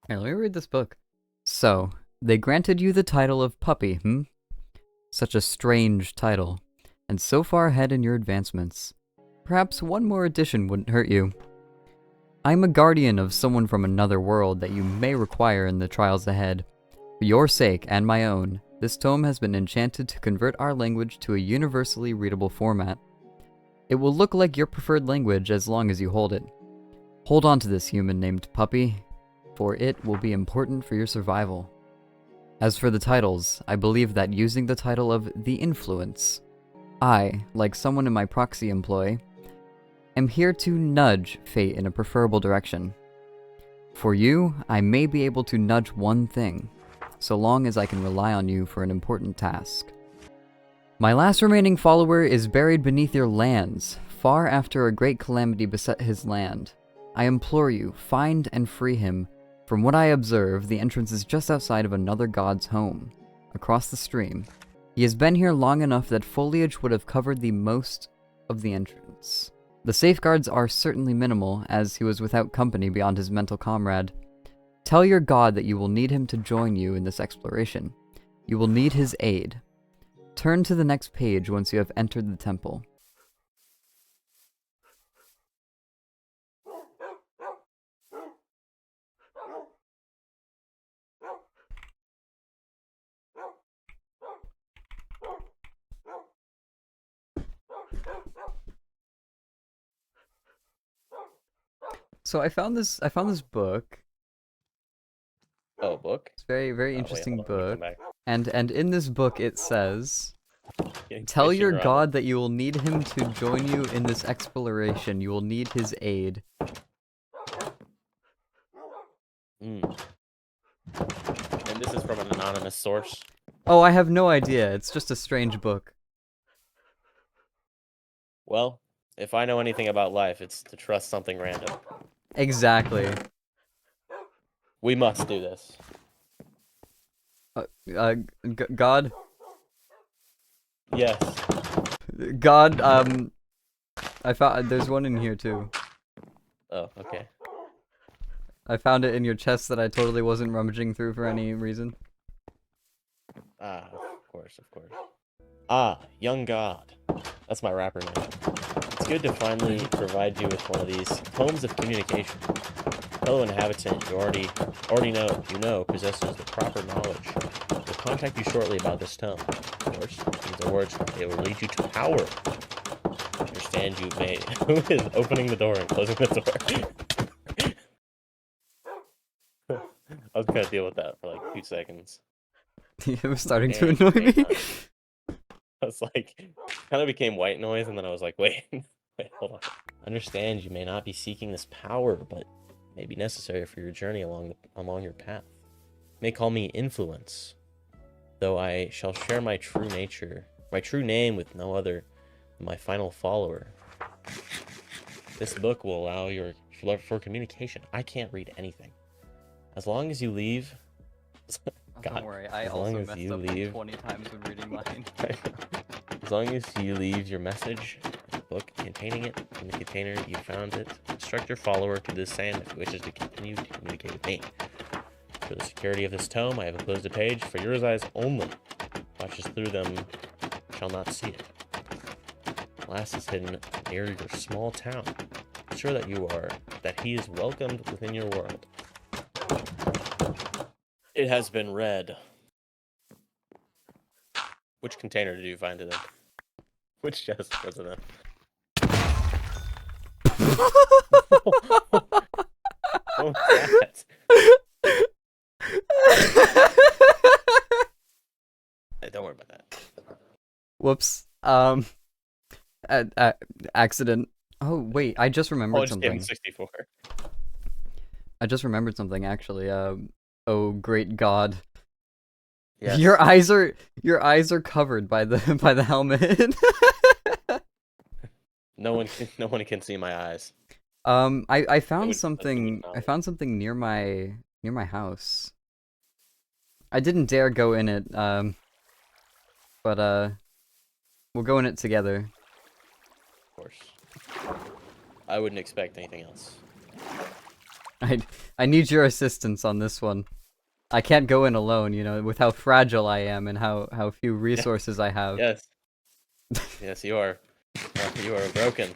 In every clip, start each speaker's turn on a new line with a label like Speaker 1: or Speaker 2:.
Speaker 1: Here, let me read this book. So, they granted you the title of puppy, Such a strange title, and so far ahead in your advancements. Perhaps one more addition wouldn't hurt you. I'm a guardian of someone from another world that you may require in the trials ahead. For your sake and my own, this tome has been enchanted to convert our language to a universally readable format. It will look like your preferred language as long as you hold it. Hold on to this human named Puppy, for it will be important for your survival. As for the titles, I believe that using the title of The Influence, I, like someone in my proxy employ, am here to nudge fate in a preferable direction. For you, I may be able to nudge one thing, so long as I can rely on you for an important task. My last remaining follower is buried beneath your lands, far after a great calamity beset his land. I implore you, find and free him. From what I observe, the entrance is just outside of another god's home, across the stream. He has been here long enough that foliage would have covered the most of the entrance. The safeguards are certainly minimal, as he was without company beyond his mental comrade. Tell your god that you will need him to join you in this exploration. You will need his aid. Turn to the next page once you have entered the temple. So I found this book.
Speaker 2: Oh, book?
Speaker 1: It's a very, very
Speaker 2: Wait,
Speaker 1: interesting
Speaker 2: hold on, let me come
Speaker 1: book.
Speaker 2: back.
Speaker 1: And in this book it says,
Speaker 2: Getting
Speaker 1: tell
Speaker 2: fishing
Speaker 1: your
Speaker 2: rod.
Speaker 1: god that you will need him to join you in this exploration. You will need his aid.
Speaker 2: And this is from an anonymous source.
Speaker 1: Oh, I have no idea. It's just a strange book.
Speaker 2: Well, if I know anything about life, it's to trust something random.
Speaker 1: Exactly.
Speaker 2: We must do this.
Speaker 1: God?
Speaker 2: Yes.
Speaker 1: God, I found, there's one in here too.
Speaker 2: Oh, okay.
Speaker 1: I found it in your chest that I totally wasn't rummaging through for any reason.
Speaker 2: Ah, of course, of course. Ah, young god. That's my rapper name. It's good to finally provide you with one of these tomes of communication. Fellow inhabitant, you already know possesses the proper knowledge. We'll contact you shortly about this tome. Of course, these are words, they will lead you to power. Understand you may. Who is opening the door and closing the door? I was gonna deal with that for like 2 seconds.
Speaker 1: It was starting to
Speaker 2: And
Speaker 1: annoy me.
Speaker 2: I was like, kind of became white noise, and then I was like, wait, wait, hold on. Understand you may not be seeking this power, but may be necessary for your journey along your path. You may call me Influence, though I shall share my true name with no other than my final follower. This book will allow for communication. I can't read anything. As long as you leave. God,
Speaker 1: Don't worry, I
Speaker 2: as
Speaker 1: also
Speaker 2: long as
Speaker 1: messed
Speaker 2: you
Speaker 1: up
Speaker 2: leave,
Speaker 1: 20 times when reading mine.
Speaker 2: as long as you leave your message in the book containing it in the container you found it, instruct your follower to do the same if he wishes to continue to communicate with me. For the security of this tome, I have enclosed a page for your eyes only. Watches through them shall not see it. Last is hidden near your small town. Ensure that he is welcomed within your world. It has been read. Which container did you find it in? Which chest was it in? What was that? Hey, don't worry about that.
Speaker 1: Whoops. Accident. Oh, wait, I just remembered
Speaker 2: Just gave him
Speaker 1: something.
Speaker 2: 64.
Speaker 1: I just remembered something, actually. Oh, great God.
Speaker 2: Yes.
Speaker 1: Your eyes are covered by the helmet.
Speaker 2: No one can see my eyes.
Speaker 1: I found
Speaker 2: That's the
Speaker 1: something. I
Speaker 2: knowledge.
Speaker 1: found something near my house. I didn't dare go in it. But we'll go in it together.
Speaker 2: Of course. I wouldn't expect anything else.
Speaker 1: I need your assistance on this one. I can't go in alone, you know, with how fragile I am and how few resources I have.
Speaker 2: Yes. Yes, you are. You are broken.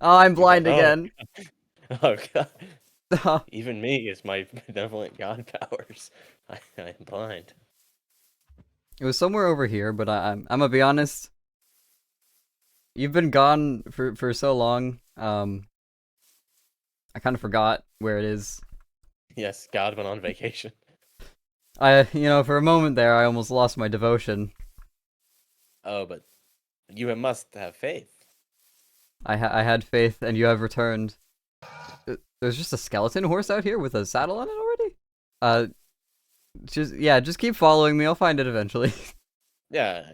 Speaker 1: Oh, I'm blind again.
Speaker 2: Oh god. Even me is my benevolent god powers. I am blind.
Speaker 1: It was somewhere over here, but I'm gonna be honest. You've been gone for so long. I kind of forgot where it is.
Speaker 2: Yes, God went on vacation.
Speaker 1: You know, for a moment there, I almost lost my devotion.
Speaker 2: Oh, but you must have faith.
Speaker 1: I had faith, and you have returned. There's just a skeleton horse out here with a saddle on it already. Just keep following me. I'll find it eventually.
Speaker 2: Yeah.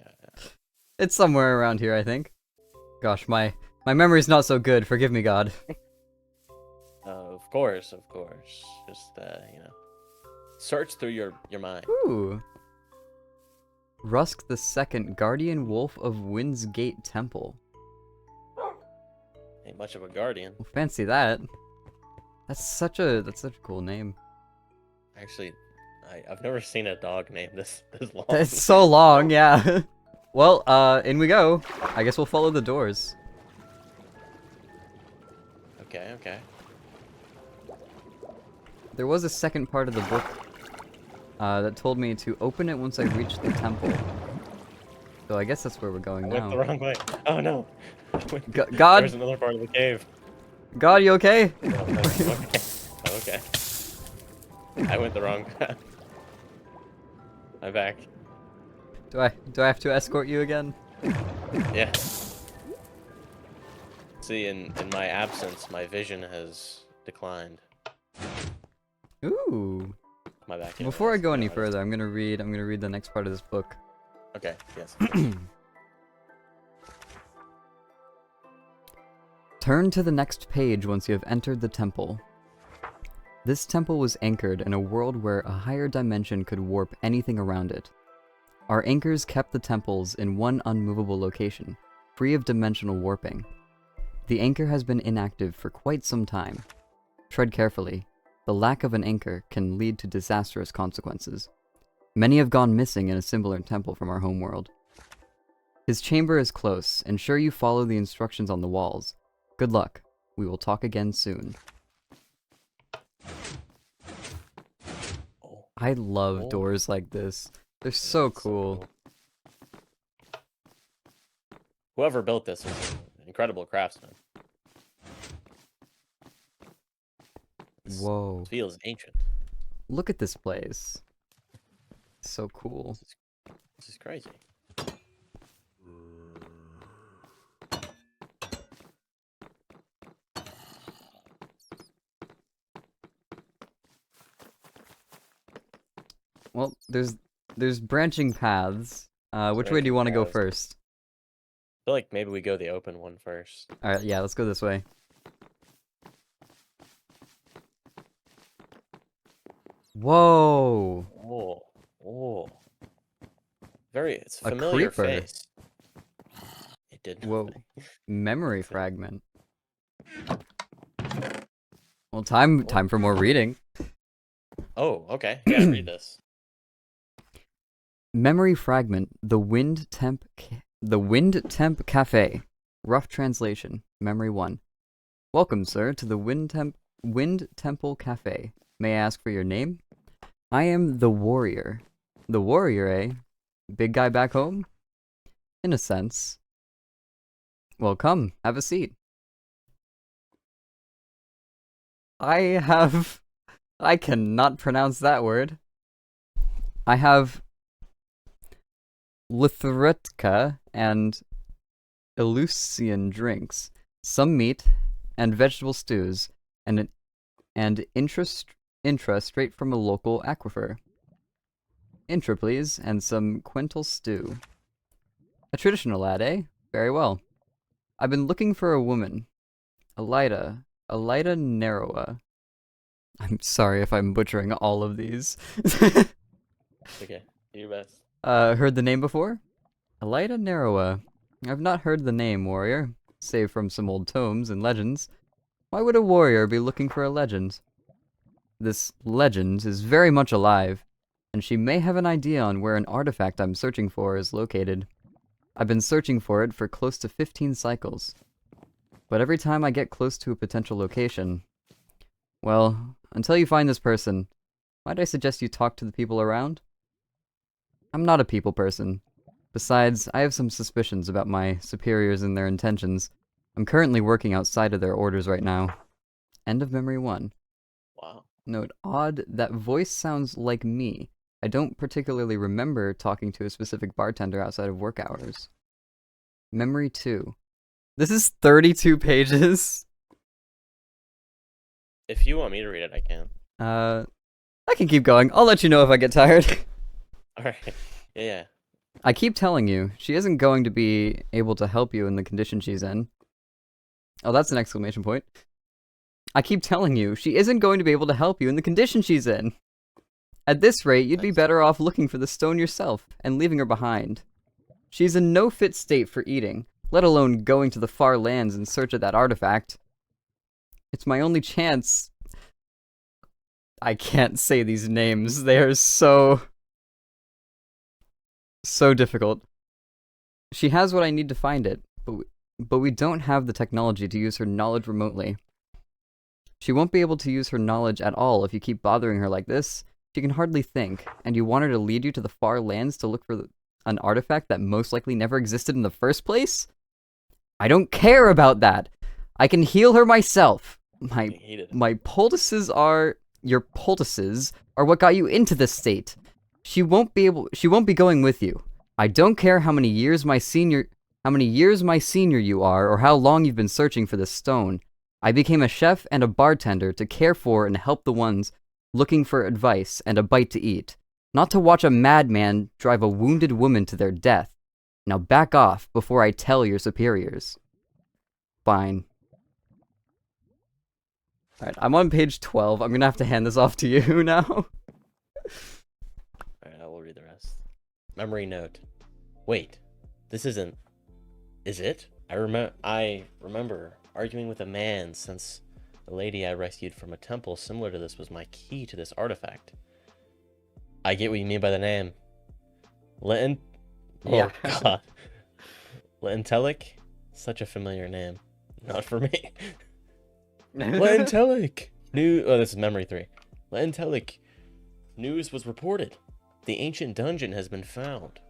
Speaker 1: It's somewhere around here, I think. Gosh, my memory's not so good. Forgive me, God.
Speaker 2: Of course, of course. Just you know, search through your mind.
Speaker 1: Ooh. Rusk II, Guardian Wolf of Wind's Gate Temple.
Speaker 2: Ain't much of a guardian.
Speaker 1: Well, fancy that. That's such a cool name.
Speaker 2: Actually, I've never seen a dog named this long.
Speaker 1: It's so long, yeah. Well, in we go. I guess we'll follow the doors.
Speaker 2: Okay, okay.
Speaker 1: There was a second part of the book that told me to open it once I reached the temple. So I guess that's where we're going
Speaker 2: I went the
Speaker 1: now.
Speaker 2: wrong way. Oh no.
Speaker 1: God!
Speaker 2: There's another part of the cave.
Speaker 1: God, you okay?
Speaker 2: Okay. Okay. I went the wrong path. I'm back.
Speaker 1: Do I have to escort you again?
Speaker 2: Yeah. See, in my absence, my vision has declined.
Speaker 1: Ooh.
Speaker 2: My back.
Speaker 1: Before I go any further, I'm gonna read the next part of this book.
Speaker 2: Okay. Yes.
Speaker 1: Turn to the next page once you have entered the temple. This temple was anchored in a world where a higher dimension could warp anything around it. Our anchors kept the temples in one unmovable location, free of dimensional warping. The anchor has been inactive for quite some time. Tread carefully. The lack of an anchor can lead to disastrous consequences. Many have gone missing in a similar temple from our homeworld. His chamber is close. Ensure you follow the instructions on the walls. Good luck. We will talk again soon. I love doors like this. They're so cool.
Speaker 2: Whoever built this was an incredible craftsman.
Speaker 1: Whoa.
Speaker 2: It feels ancient.
Speaker 1: Look at this place. So cool.
Speaker 2: This is crazy.
Speaker 1: Well, there's branching paths. Which way do you want to go first?
Speaker 2: I feel like maybe we go the open one first.
Speaker 1: Alright, yeah, let's go this way. Whoa!
Speaker 2: Oh, oh. It's a
Speaker 1: A
Speaker 2: familiar
Speaker 1: creeper.
Speaker 2: face. It did nothing.
Speaker 1: Whoa. Memory fragment. Well, time for more reading.
Speaker 2: Oh, okay. Yeah, read this.
Speaker 1: Memory fragment. The Wind Temp Cafe. Rough translation. Memory 1. Welcome, sir, to the Wind Temple Cafe. May I ask for your name? I am the Warrior. The Warrior, eh? Big guy back home? In a sense. Well, come, have a seat. I cannot pronounce that word. I have Lithretka and Eleusinian drinks, some meat and vegetable stews, and intra straight from a local aquifer. Intra, please, and some quintal stew. A traditional lad, eh? Very well. I've been looking for a woman. Elida Narrowa. I'm sorry if I'm butchering all of these.
Speaker 2: Okay, do your best.
Speaker 1: Heard the name before? Elida Narrowa. I've not heard the name, warrior, save from some old tomes and legends. Why would a warrior be looking for a legend? This legend is very much alive, and she may have an idea on where an artifact I'm searching for is located. I've been searching for it for close to 15 cycles. But every time I get close to a potential location, well, until you find this person, might I suggest you talk to the people around? I'm not a people person. Besides, I have some suspicions about my superiors and their intentions. I'm currently working outside of their orders right now. End of memory 1.
Speaker 2: Wow.
Speaker 1: Note, odd, that voice sounds like me. I don't particularly remember talking to a specific bartender outside of work hours. Memory 2. This is 32 pages.
Speaker 2: If you want me to read it, I can.
Speaker 1: I can keep going. I'll let you know if I get tired.
Speaker 2: Alright. Yeah.
Speaker 1: I keep telling you, she isn't going to be able to help you in the condition she's in. Oh, that's an exclamation point. I keep telling you, she isn't going to be able to help you in the condition she's in. At this rate, you'd be better off looking for the stone yourself and leaving her behind. She's in no fit state for eating, let alone going to the far lands in search of that artifact. It's my only chance. I can't say these names. They are so difficult. She has what I need to find it, but we don't have the technology to use her knowledge remotely. She won't be able to use her knowledge at all if you keep bothering her like this. She can hardly think, and you want her to lead you to the far lands to look for an artifact that most likely never existed in the first place? I don't care about that. I can heal her myself. My poultices are... Your poultices are what got you into this state. She won't be going with you. I don't care how many years my senior you are, or how long you've been searching for this stone. I became a chef and a bartender to care for and help the ones looking for advice and a bite to eat, not to watch a madman drive a wounded woman to their death. Now back off before I tell your superiors. Fine. Alright, I'm on page 12. I'm gonna have to hand this off to you now.
Speaker 2: Alright, I will read the rest. Memory note. Wait, this isn't... Is it? I remember arguing with a man since the lady I rescued from a temple similar to this was my key to this artifact. I get what you mean by the name. Oh, God. Lentelic? Such a familiar name. Not for me. Lentelic! This is memory 3. Lentelic. News was reported. The ancient dungeon has been found,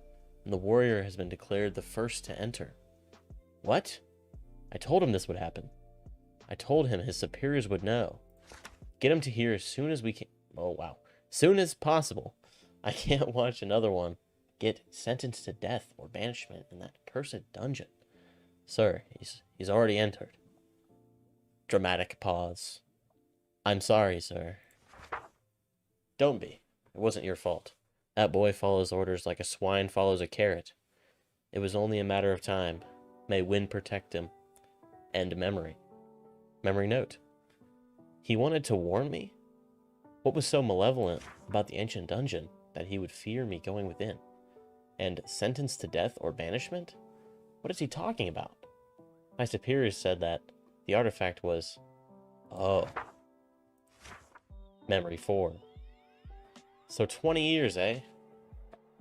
Speaker 2: and the warrior has been declared the first to enter. What? I told him this would happen. I told him his superiors would know. Get him to here as soon as we can. Oh, wow. Soon as possible. I can't watch another one get sentenced to death or banishment in that cursed dungeon. Sir, he's already entered. Dramatic pause. I'm sorry, sir. Don't be. It wasn't your fault. That boy follows orders like a swine follows a carrot. It was only a matter of time. May wind protect him. End memory. Memory note. He wanted to warn me? What was so malevolent about the ancient dungeon that he would fear me going within? And sentenced to death or banishment? What is he talking about? My superiors said that the artifact was... Oh. Memory 4. So 20 years, eh?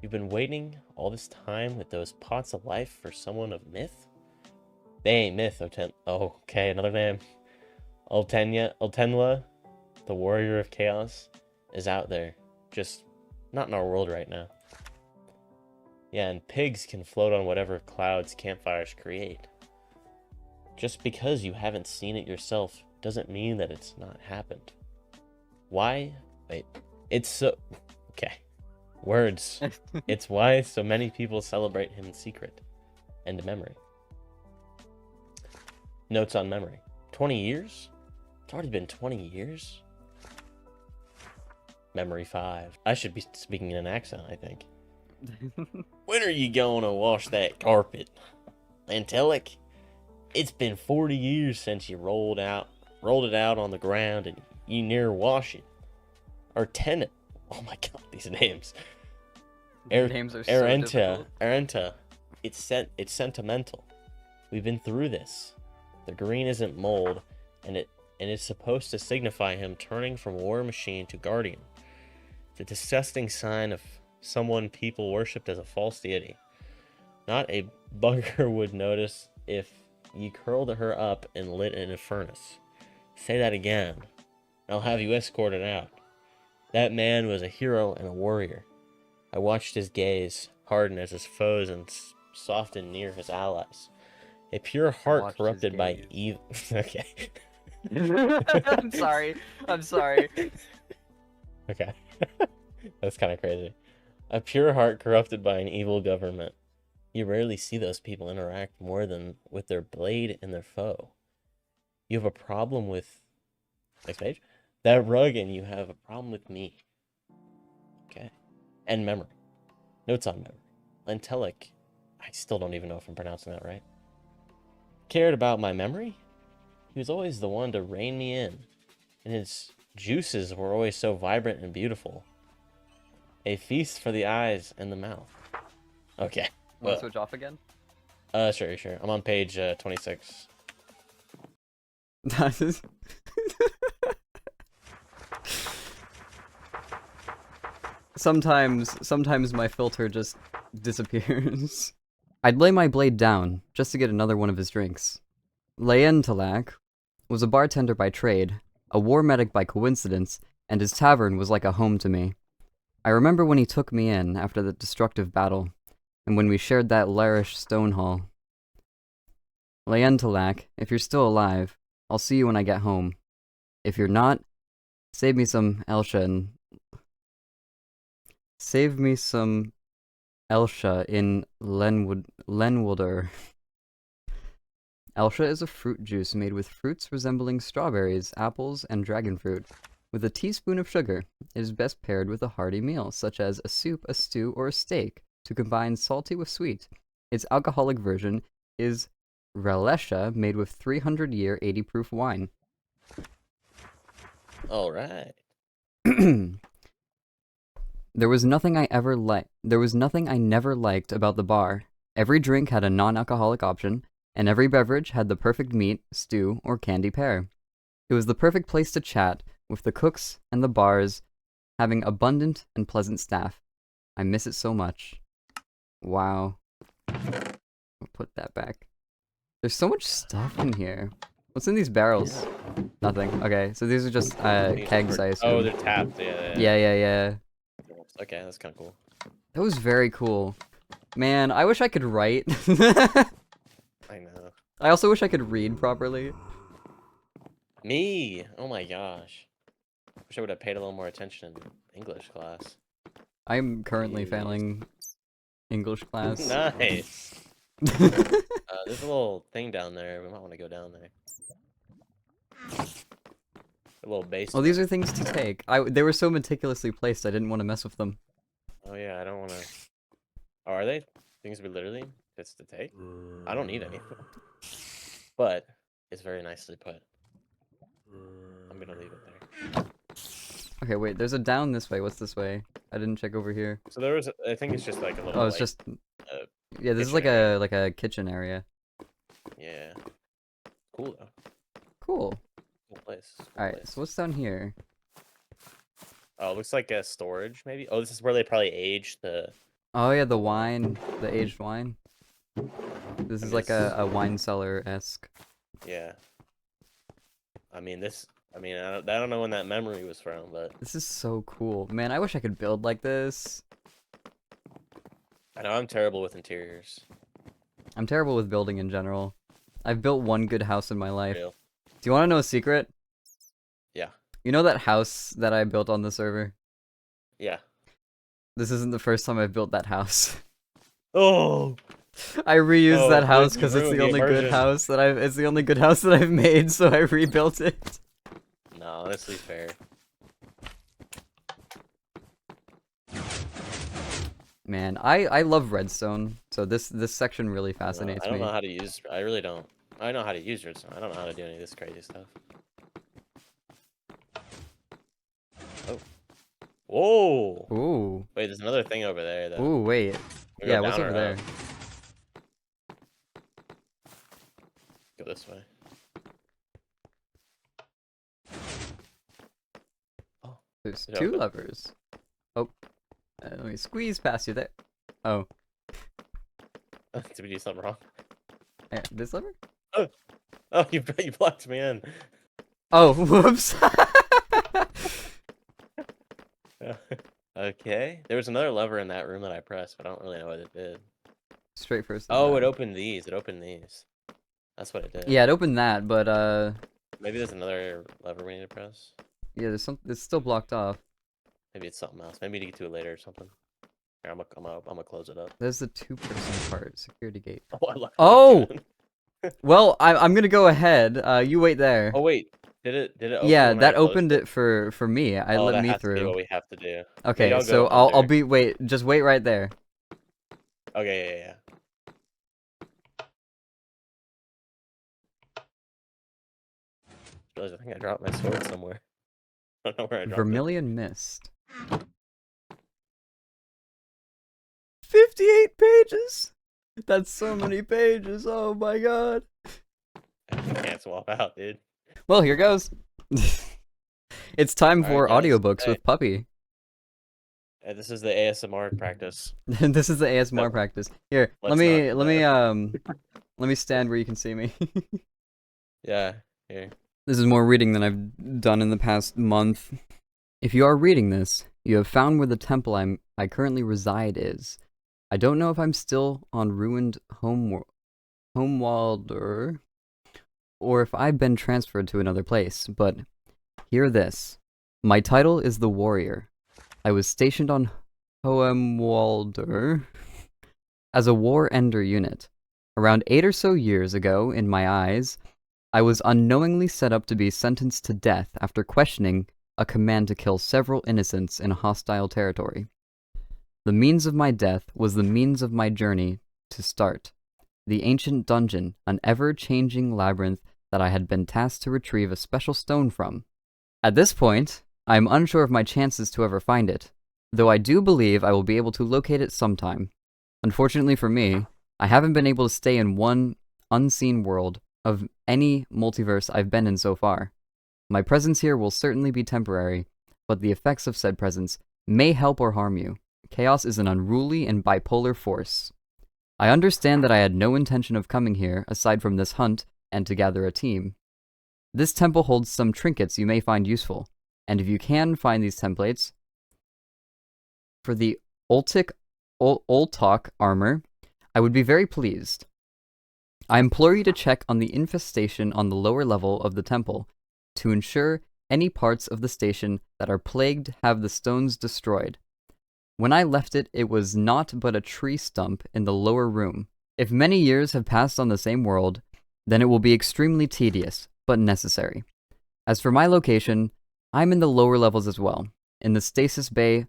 Speaker 2: You've been waiting all this time with those pots of life for someone of myth? They ain't myth, Oh, okay, another name. Ultenla, the warrior of chaos, is out there. Just not in our world right now. Yeah, and pigs can float on whatever clouds campfires create. Just because you haven't seen it yourself doesn't mean that it's not happened. Why? Wait, it's so... Okay. Words. It's why so many people celebrate him in secret. End memory. Notes on memory. 20 years? It's already been 20 years? Memory 5. I should be speaking in an accent, I think. When are you gonna wash that carpet? Angelic? It's been 40 years since you rolled it out on the ground and you near wash it. Or tenant. Oh my god, these names.
Speaker 1: Names are so difficult.
Speaker 2: Arenta. It's sentimental. We've been through this. The green isn't mold, and and is supposed to signify him turning from war machine to guardian. It's a disgusting sign of someone people worshipped as a false deity. Not a bugger would notice if you curled her up and lit in a furnace. Say that again. I'll have you escorted out. That man was a hero and a warrior. I watched his gaze harden as his foes and soften near his allies. A pure heart corrupted by evil. Okay.
Speaker 1: I'm sorry. I'm sorry.
Speaker 2: Okay. That's kind of crazy. A pure heart corrupted by an evil government. You rarely see those people interact more than with their blade and their foe. You have a problem with... Next page. That rug and you have a problem with me. Okay. And memory. Notes on memory. Lentelic. I still don't even know if I'm pronouncing that right. Cared about my memory? He was always the one to rein me in. And his juices were always so vibrant and beautiful. A feast for the eyes and the mouth. Okay.
Speaker 1: Want to switch off again?
Speaker 2: Sure. I'm on page 26.
Speaker 1: Sometimes my filter just disappears. I'd lay my blade down, just to get another one of his drinks. Leyentalak was a bartender by trade, a war medic by coincidence, and his tavern was like a home to me. I remember when he took me in after the destructive battle, and when we shared that lairish stone hall. Leyentalak, if you're still alive, I'll see you when I get home. If you're not, save me some Elsha in Lenwooder. Elsha is a fruit juice made with fruits resembling strawberries, apples, and dragon fruit. With a teaspoon of sugar, it is best paired with a hearty meal, such as a soup, a stew, or a steak, to combine salty with sweet. Its alcoholic version is Relesha, made with 300-year 80-proof wine.
Speaker 2: All right.
Speaker 1: There was nothing I never liked about the bar. Every drink had a non-alcoholic option, and every beverage had the perfect meat, stew, or candy pair. It was the perfect place to chat, with the cooks and the bars having abundant and pleasant staff. I miss it so much. Wow. I'll put that back. There's so much stuff in here. What's in these barrels? Nothing. Okay, so these are just kegs, I assume.
Speaker 2: Oh, they're tapped.
Speaker 1: Yeah.
Speaker 2: Okay, that's kind of cool.
Speaker 1: That was very cool. Man, I wish I could write.
Speaker 2: I know.
Speaker 1: I also wish I could read properly.
Speaker 2: Me! Oh my gosh. Wish I would have paid a little more attention in English class.
Speaker 1: I'm currently failing English class.
Speaker 2: Nice! There's a little thing down there. We might want to go down there. A little base.
Speaker 1: Well, these are things to take. They were so meticulously placed, I didn't want to mess with them.
Speaker 2: Oh yeah, I don't want to... Oh, are they? Things we literally fits to take? I don't need any. But it's very nicely put. I'm gonna leave it there.
Speaker 1: Okay, wait, there's a down this way. What's this way? I didn't check over here.
Speaker 2: So there was, I think it's just like a little.
Speaker 1: Oh, it's just. Yeah, this is like a kitchen area.
Speaker 2: Yeah. Cool though.
Speaker 1: Cool.
Speaker 2: Cool place.
Speaker 1: All right, so what's down here?
Speaker 2: Oh, it looks like a storage maybe. Oh, this is where they probably aged the.
Speaker 1: Oh yeah, the wine, the aged wine. This is like a wine cellar-esque.
Speaker 2: Yeah. I mean this. I mean I don't know when that memory was from, but.
Speaker 1: This is so cool, man. I wish I could build like this.
Speaker 2: I know I'm terrible with interiors.
Speaker 1: I'm terrible with building in general. I've built one good house in my life.
Speaker 2: Real.
Speaker 1: Do you want to know a secret?
Speaker 2: Yeah.
Speaker 1: You know that house that I built on the server?
Speaker 2: Yeah.
Speaker 1: This isn't the first time I've built that house.
Speaker 2: Oh.
Speaker 1: I reused that house because it's the only good house that I've made, so I rebuilt it.
Speaker 2: No, honestly fair.
Speaker 1: Man, I love redstone, so this section really fascinates me.
Speaker 2: I don't know how to use. I really don't. I know how to use redstone. I don't know how to do any of this crazy stuff. Oh. Whoa.
Speaker 1: Ooh.
Speaker 2: Wait, there's another thing over there. Though.
Speaker 1: Ooh, wait. Yeah, what's over there?
Speaker 2: Go this way.
Speaker 1: There's
Speaker 2: Is it
Speaker 1: 2
Speaker 2: open?
Speaker 1: levers. Oh, let me squeeze past you there. Oh,
Speaker 2: Did we do something wrong?
Speaker 1: this lever?
Speaker 2: Oh, oh, you blocked me in.
Speaker 1: Oh, whoops.
Speaker 2: Okay. There was another lever in that room that I pressed, but I don't really know what it did.
Speaker 1: Straight first.
Speaker 2: Oh, it opened these. It opened these. That's what it did.
Speaker 1: Yeah, it opened that, but
Speaker 2: Maybe there's another lever we need to press.
Speaker 1: yeah, it's still blocked off.
Speaker 2: Maybe it's something else. Maybe we need to get to it later or something. Here, I'm gonna close it up.
Speaker 1: There's the 2-person part, security gate.
Speaker 2: Oh, I locked
Speaker 1: Oh!
Speaker 2: it in.
Speaker 1: Well, I'm gonna go ahead. You wait there.
Speaker 2: Oh wait, did it open
Speaker 1: Yeah,
Speaker 2: when I
Speaker 1: that
Speaker 2: closed
Speaker 1: opened it for me. I
Speaker 2: Oh,
Speaker 1: let
Speaker 2: that
Speaker 1: me
Speaker 2: has to be
Speaker 1: through.
Speaker 2: what we have to do. Maybe
Speaker 1: Okay,
Speaker 2: I'll
Speaker 1: so
Speaker 2: go
Speaker 1: I'll
Speaker 2: under.
Speaker 1: be just wait right there.
Speaker 2: Okay, yeah. I think I dropped my sword somewhere. I don't know where I dropped it.
Speaker 1: Vermilion Mist. 58 pages. That's so many pages. Oh my god.
Speaker 2: I can't swap out, dude.
Speaker 1: Well, here goes. It's time
Speaker 2: All
Speaker 1: for
Speaker 2: right, guys.
Speaker 1: audiobooks
Speaker 2: Hey,
Speaker 1: with Puppy.
Speaker 2: this is the ASMR practice.
Speaker 1: This is the ASMR
Speaker 2: No,
Speaker 1: practice. Here,
Speaker 2: let's not do
Speaker 1: let me stand where you can see me.
Speaker 2: Yeah, here.
Speaker 1: This is more reading than I've done in the past month. If you are reading this, you have found where the temple I currently reside is. I don't know if I'm still on ruined Homewalder, or if I've been transferred to another place, but hear this. My title is the Warrior. I was stationed on Hoemwalder as a war ender unit. Around 8 or so years ago, in my eyes, I was unknowingly set up to be sentenced to death after questioning a command to kill several innocents in a hostile territory. The means of my death was the means of my journey to start. The ancient dungeon, an ever-changing labyrinth that I had been tasked to retrieve a special stone from. At this point, I am unsure of my chances to ever find it, though I do believe I will be able to locate it sometime. Unfortunately for me, I haven't been able to stay in one unseen world of any multiverse I've been in so far. My presence here will certainly be temporary, but the effects of said presence may help or harm you. Chaos is an unruly and bipolar force. I understand that I had no intention of coming here aside from this hunt and to gather a team. This temple holds some trinkets you may find useful, and if you can find these templates for the Oltok armor, I would be very pleased. I implore you to check on the infestation on the lower level of the temple to ensure any parts of the station that are plagued have the stones destroyed. When I left it, it was naught but a tree stump in the lower room. If many years have passed on the same world, then it will be extremely tedious, but necessary. As for my location, I'm in the lower levels as well, in the stasis bay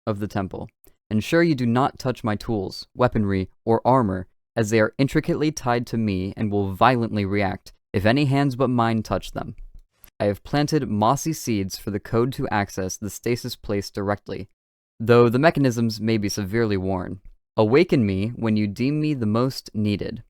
Speaker 1: of the temple. Ensure you do not touch my tools, weaponry, or armor, as they are intricately tied to me and will violently react if any hands but mine touch them. I have planted mossy seeds for the code to access the stasis place directly, though the mechanisms may be severely worn. Awaken me when you deem me the most needed.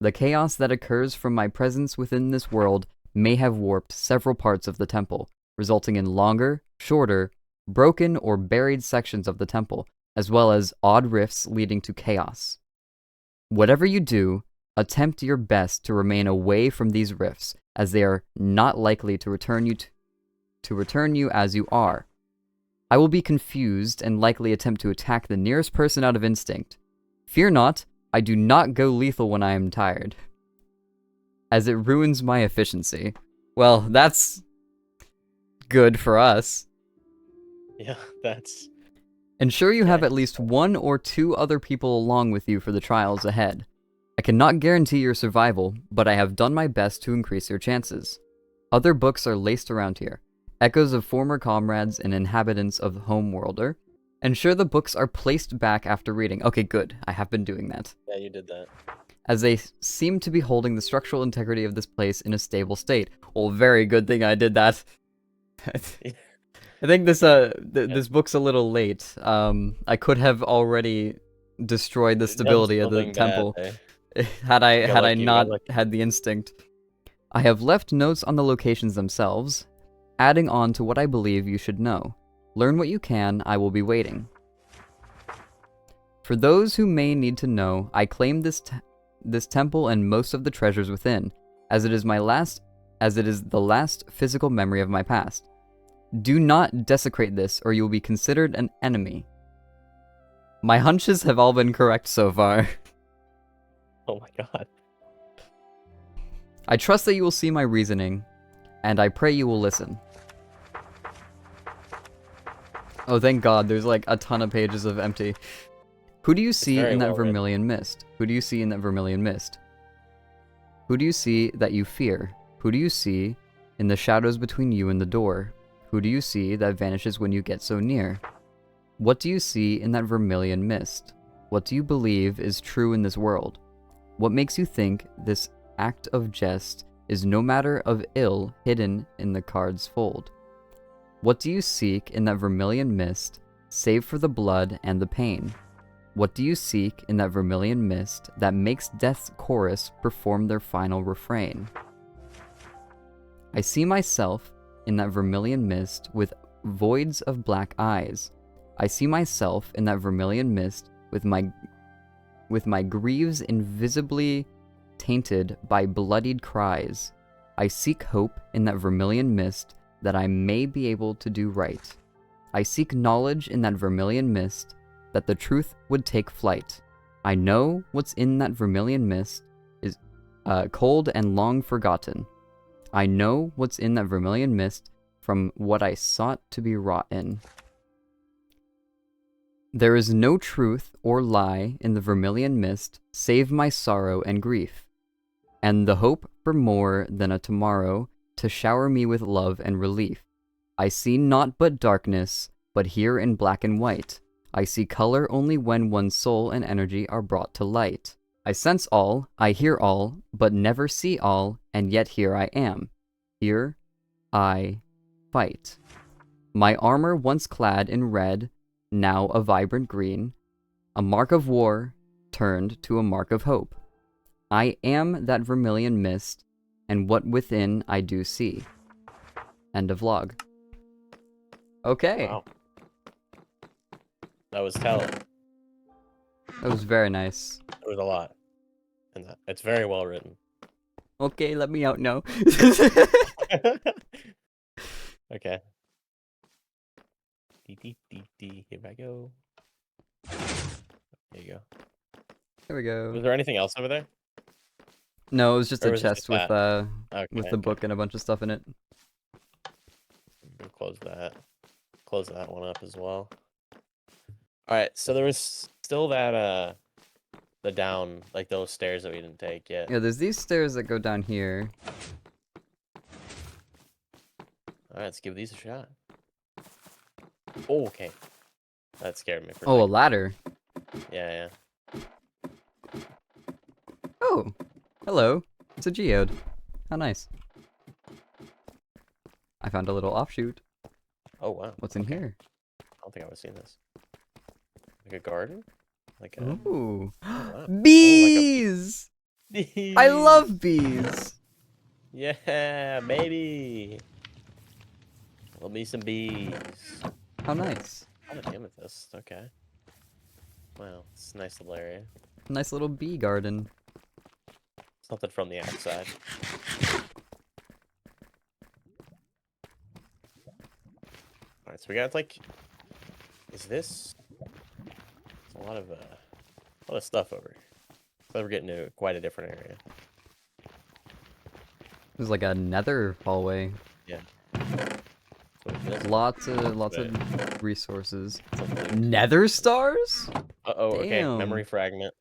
Speaker 1: The chaos that occurs from my presence within this world may have warped several parts of the temple, resulting in longer, shorter, broken, or buried sections of the temple, as well as odd rifts leading to chaos. Whatever you do, attempt your best to remain away from these rifts, as they are not likely to return you as you are. I will be confused and likely attempt to attack the nearest person out of instinct. Fear not, I do not go lethal when I am tired, as it ruins my efficiency. Well, that's good for us.
Speaker 2: Yeah, that's...
Speaker 1: Ensure you have at least 1 or 2 other people along with you for the trials ahead. I cannot guarantee your survival, but I have done my best to increase your chances. Other books are laced around here. Echoes of former comrades and inhabitants of Homeworlder. Ensure the books are placed back after reading. Okay, good. I have been doing that.
Speaker 2: Yeah, you did that.
Speaker 1: As they seem to be holding the structural integrity of this place in a stable state. Well, very good thing I did that. I think this book's a little late. I could have already destroyed the stability of the temple had I not had the instinct. I have left notes on the locations themselves, adding on to what I believe you should know. Learn what you can, I will be waiting. For those who may need to know, I claim this temple and most of the treasures within, as it is the last physical memory of my past. Do not desecrate this, or you will be considered an enemy. My hunches have all been correct so far.
Speaker 2: Oh my god.
Speaker 1: I trust that you will see my reasoning, and I pray you will listen. Oh, thank God, there's like a ton of pages of empty. Who do you see in that vermilion mist? Who do you see in that vermilion mist? Who do you see that you fear? Who do you see in the shadows between you and the door? Who do you see that vanishes when you get so near? What do you see in that vermilion mist? What do you believe is true in this world? What makes you think this act of jest is no matter of ill hidden in the card's fold? What do you seek in that vermilion mist, save for the blood and the pain? What do you seek in that vermilion mist that makes death's chorus perform their final refrain? I see myself in that vermilion mist with voids of black eyes. I see myself in that vermilion mist with my greaves invisibly tainted by bloodied cries. I seek hope in that vermilion mist that I may be able to do right. I seek knowledge in that vermilion mist that the truth would take flight. I know what's in that vermilion mist is cold and long forgotten. I know what's in that vermilion mist from what I sought to be wrought in. There is no truth or lie in the vermilion mist save my sorrow and grief, and the hope for more than a tomorrow to shower me with love and relief. I see naught but darkness, but here in black and white. I see color only when one's soul and energy are brought to light. I sense all, I hear all, but never see all, and yet here I am. Here I fight. My armor once clad in red, now a vibrant green, a mark of war turned to a mark of hope. I am that vermilion mist, and what within I do see. End of log. Okay.
Speaker 2: Wow. That was telling.
Speaker 1: That was very nice.
Speaker 2: There was a lot. And it's very well written.
Speaker 1: Okay, let me out now.
Speaker 2: Okay. Here I go. There you go.
Speaker 1: There we go.
Speaker 2: Was there anything else over there?
Speaker 1: No, it was just
Speaker 2: Or
Speaker 1: a
Speaker 2: was it
Speaker 1: chest
Speaker 2: just
Speaker 1: with
Speaker 2: that?
Speaker 1: with the book and a bunch of stuff in it.
Speaker 2: We'll close that. Close that one up as well. Alright, so there was still that the down, like those stairs that we didn't take yet.
Speaker 1: Yeah, there's these stairs that go down here.
Speaker 2: Alright, let's give these a shot. Oh, okay. That scared me for a
Speaker 1: Oh, a
Speaker 2: second.
Speaker 1: ladder.
Speaker 2: Yeah.
Speaker 1: Oh, hello. It's a geode. How nice. I found a little offshoot.
Speaker 2: Oh, wow.
Speaker 1: What's in here?
Speaker 2: I don't think I would have seen this. Like a garden? Like a...
Speaker 1: Ooh.
Speaker 2: wow.
Speaker 1: Bees!
Speaker 2: Oh, like
Speaker 1: I love bees!
Speaker 2: Yeah, baby! Love me some bees.
Speaker 1: How nice.
Speaker 2: Oh, an amethyst. Okay. Wow, it's a nice little area.
Speaker 1: Nice little bee garden.
Speaker 2: Something from the outside. Alright, so we got like... Is this... It's a lot of stuff over here. So we're getting to quite a different area.
Speaker 1: There's like a nether hallway.
Speaker 2: Yeah. So it feels
Speaker 1: Lots of resources.
Speaker 2: something.
Speaker 1: Nether stars?
Speaker 2: Uh-oh, okay.
Speaker 1: Damn.
Speaker 2: Memory fragment.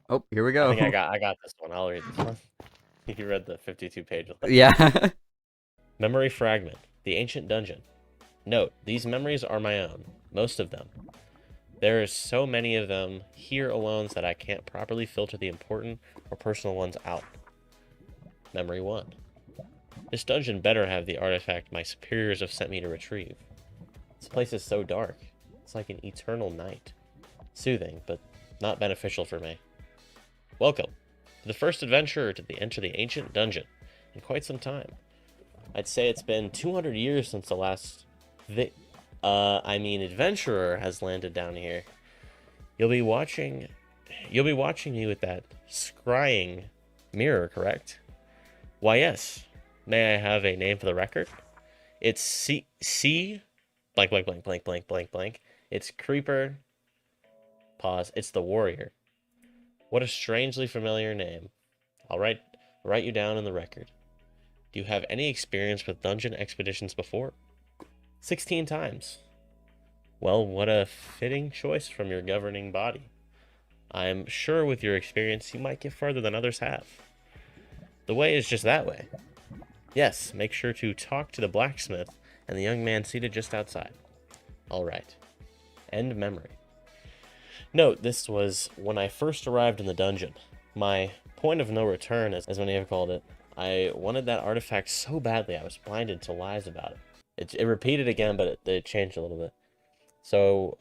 Speaker 1: Oh, here we go.
Speaker 2: I think I got this one. I'll read this one. You read the 52-page list.
Speaker 1: Yeah.
Speaker 2: Memory fragment. The ancient dungeon. Note, these memories are my own. Most of them. There are so many of them here alone that I can't properly filter the important or personal ones out. Memory 1. This dungeon better have the artifact my superiors have sent me to retrieve. This place is so dark. It's like an eternal night. Soothing, but not beneficial for me. Welcome to the first adventurer to enter the ancient dungeon in quite some time. I'd say it's been 200 years since the last I mean, adventurer has landed down here. You'll be watching me with that scrying mirror, correct? Why, yes. May I have a name for the record? It's C blank blank blank blank blank blank blank. It's Creeper. Pause. It's the Warrior. What a strangely familiar name. I'll write you down in the record. Do you have any experience with dungeon expeditions before? 16 times. Well, what a fitting choice from your governing body. I'm sure with your experience you might get further than others have. The way is just that way. Yes, make sure to talk to the blacksmith and the young man seated just outside. All right. End memory. Note, this was when I first arrived in the dungeon. My point of no return, as many have called it. I wanted that artifact so badly I was blinded to lies about it. It repeated again, but it changed a little bit. So,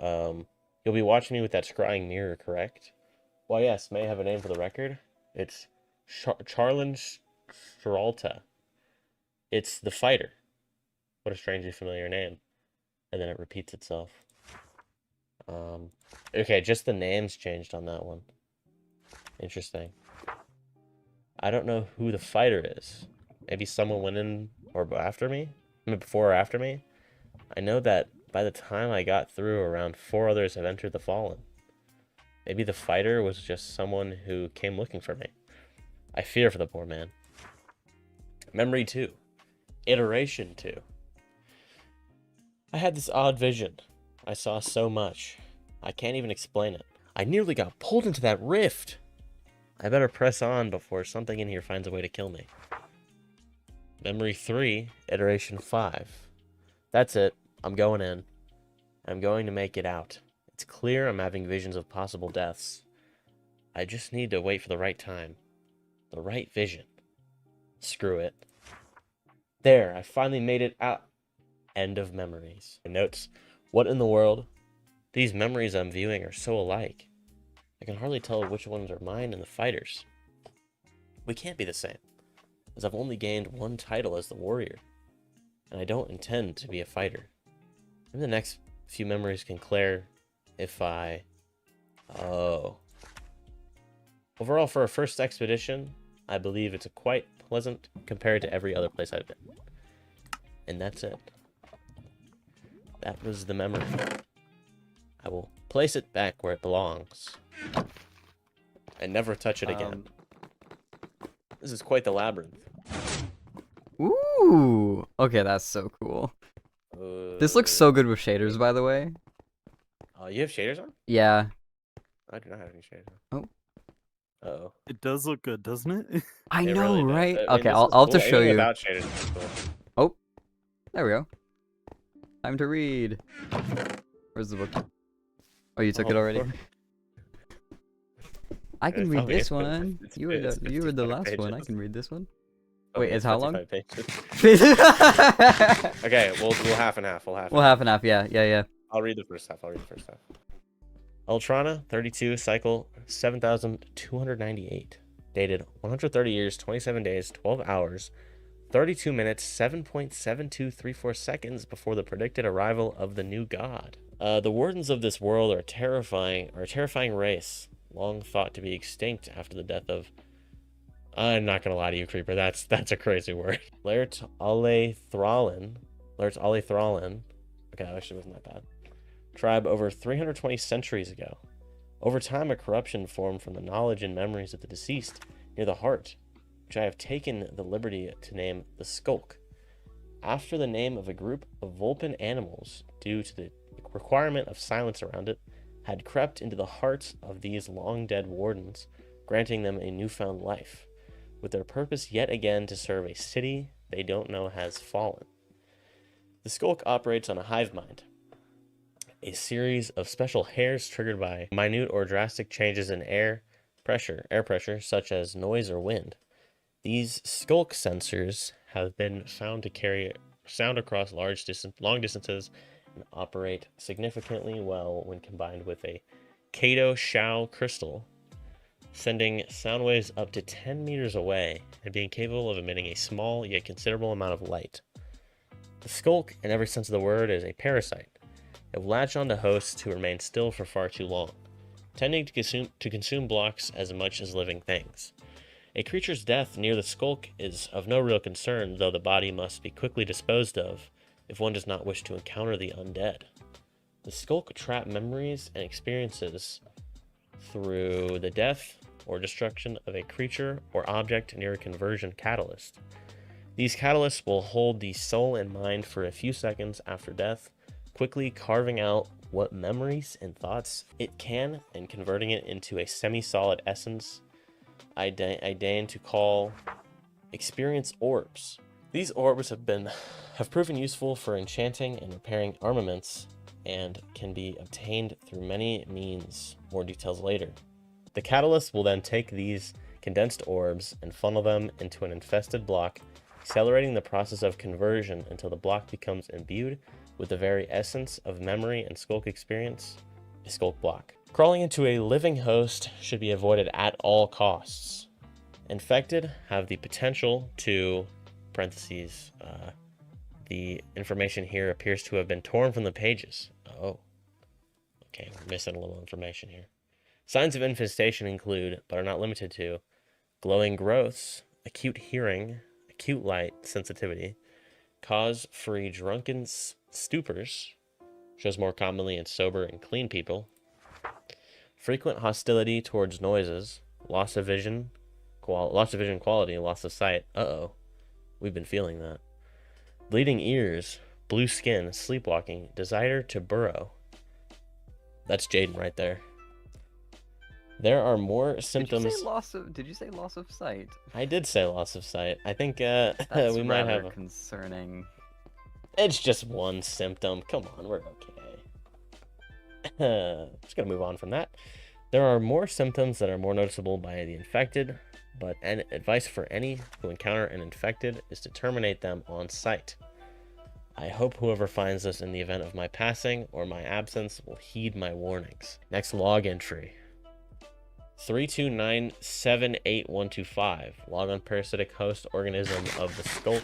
Speaker 2: you'll be watching me with that scrying mirror, correct? Why, yes, may I have a name for the record? It's Charlin Stralta. It's the fighter. What a strangely familiar name. And then it repeats itself. Okay, just the names changed on that one. Interesting. I don't know who the fighter is. Maybe someone went in or after me? I mean, before or after me? I know that by the time I got through, around 4 others have entered the Fallen. Maybe the fighter was just someone who came looking for me. I fear for the poor man. Memory 2. Iteration 2. I had this odd vision. I saw so much. I can't even explain it. I nearly got pulled into that rift. I better press on before something in here finds a way to kill me. Memory 3, Iteration 5. That's it. I'm going in. I'm going to make it out. It's clear I'm having visions of possible deaths. I just need to wait for the right time. The right vision. Screw it. There, I finally made it out. End of memories. And notes. What in the world? These memories I'm viewing are so alike. I can hardly tell which ones are mine and the fighter's. We can't be the same, as I've only gained one title as the warrior, and I don't intend to be a fighter. Maybe the next few memories can clear if I... Oh. Overall, for a first expedition, I believe it's quite pleasant compared to every other place I've been. And that's it. That was the memory. I will place it back where it belongs. And never touch it again. This is quite the labyrinth.
Speaker 1: Ooh. Okay, that's so cool. This looks so good with shaders, by the way.
Speaker 2: You have shaders on?
Speaker 1: Yeah.
Speaker 2: I do not have any shaders on.
Speaker 1: Oh.
Speaker 2: Uh-oh.
Speaker 3: It does look good, doesn't it?
Speaker 1: I
Speaker 2: It
Speaker 1: know,
Speaker 2: really does.
Speaker 1: right?
Speaker 2: I mean,
Speaker 1: Okay,
Speaker 2: this
Speaker 1: I'll
Speaker 2: is
Speaker 1: have to
Speaker 2: cool.
Speaker 1: show
Speaker 2: Anything
Speaker 1: you.
Speaker 2: without shaders is cool.
Speaker 1: Oh. There we go. Time to read. Where's the book? Oh, you took it already? I can read this one. You were the last one. I can read this one. Wait, it's how long?
Speaker 2: Pages. Okay, we'll half and half.
Speaker 1: Well, half and half. Yeah.
Speaker 2: I'll read the first half. Ultrana 32, cycle 7298. Dated 130 years, 27 days, 12 hours, 32 minutes, 7.7234 seconds before the predicted arrival of the new god. The wardens of this world are a terrifying race, long thought to be extinct after the death of... I'm not gonna lie to you, Creeper. That's a crazy word. Laert Ale Thrallin. Okay, that actually wasn't that bad. Tribe over 320 centuries ago. Over time, a corruption formed from the knowledge and memories of the deceased near the heart, which I have taken the liberty to name the Skulk, after the name of a group of Vulpin animals, due to the requirement of silence around it, had crept into the hearts of these long-dead wardens, granting them a newfound life, with their purpose yet again to serve a city they don't know has fallen. The Skulk operates on a hive mind, a series of special hairs triggered by minute or drastic changes in air pressure, such as noise or wind. These Skulk sensors have been found to carry sound across long distances and operate significantly well when combined with a Kato Shao crystal, sending sound waves up to 10 meters away and being capable of emitting a small yet considerable amount of light. The Skulk, in every sense of the word, is a parasite, It will latch onto hosts who remain still for far too long, tending to consume blocks as much as living things. A creature's death near the skulk is of no real concern, though the body must be quickly disposed of if one does not wish to encounter the undead. The skulk trap memories and experiences through the death or destruction of a creature or object near a conversion catalyst. These catalysts will hold the soul and mind for a few seconds after death, quickly carving out what memories and thoughts it can and converting it into a semi-solid essence I deign to call experience orbs. These orbs have proven useful for enchanting and repairing armaments and can be obtained through many means. More details later. The catalyst will then take these condensed orbs and funnel them into an infested block, accelerating the process of conversion until the block becomes imbued with the very essence of memory and skulk experience, a skulk block. Crawling into a living host should be avoided at all costs. Infected have the potential to, parentheses, the information here appears to have been torn from the pages. Oh, okay, we're missing a little information here. Signs of infestation include, but are not limited to, glowing growths, acute hearing, acute light sensitivity, cause-free drunken stupors, shows more commonly in sober and clean people, frequent hostility towards noises, loss of vision quality, loss of sight. Uh-oh, we've been feeling that. Bleeding ears, blue skin, sleepwalking, desire to burrow. That's Jaden right there. There are more symptoms.
Speaker 1: Did you say loss of sight?
Speaker 2: I did say loss of sight. I think
Speaker 1: That's
Speaker 2: we might have
Speaker 1: concerning.
Speaker 2: It's just one symptom. Come on, we're okay. Just gonna move on from that. There are more symptoms that are more noticeable by the infected, but advice for any who encounter an infected is to terminate them on sight. I hope whoever finds this in the event of my passing or my absence will heed my warnings. Next log entry. 329782125. Log on parasitic host organism of the skulk,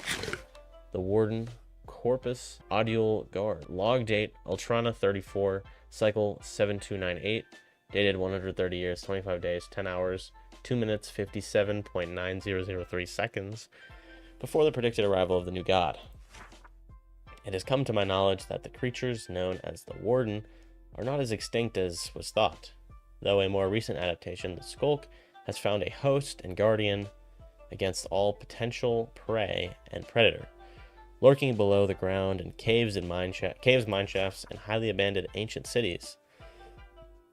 Speaker 2: the warden, corpus, audial guard. Log date, Ultrana 34, cycle 7298. Dated 130 years, 25 days, 10 hours, 2 minutes, 57.9003 seconds before the predicted arrival of the new god. It has come to my knowledge that the creatures known as the Warden are not as extinct as was thought, though a more recent adaptation, the Skulk, has found a host and guardian against all potential prey and predator, lurking below the ground in caves, mine shafts, and highly abandoned ancient cities.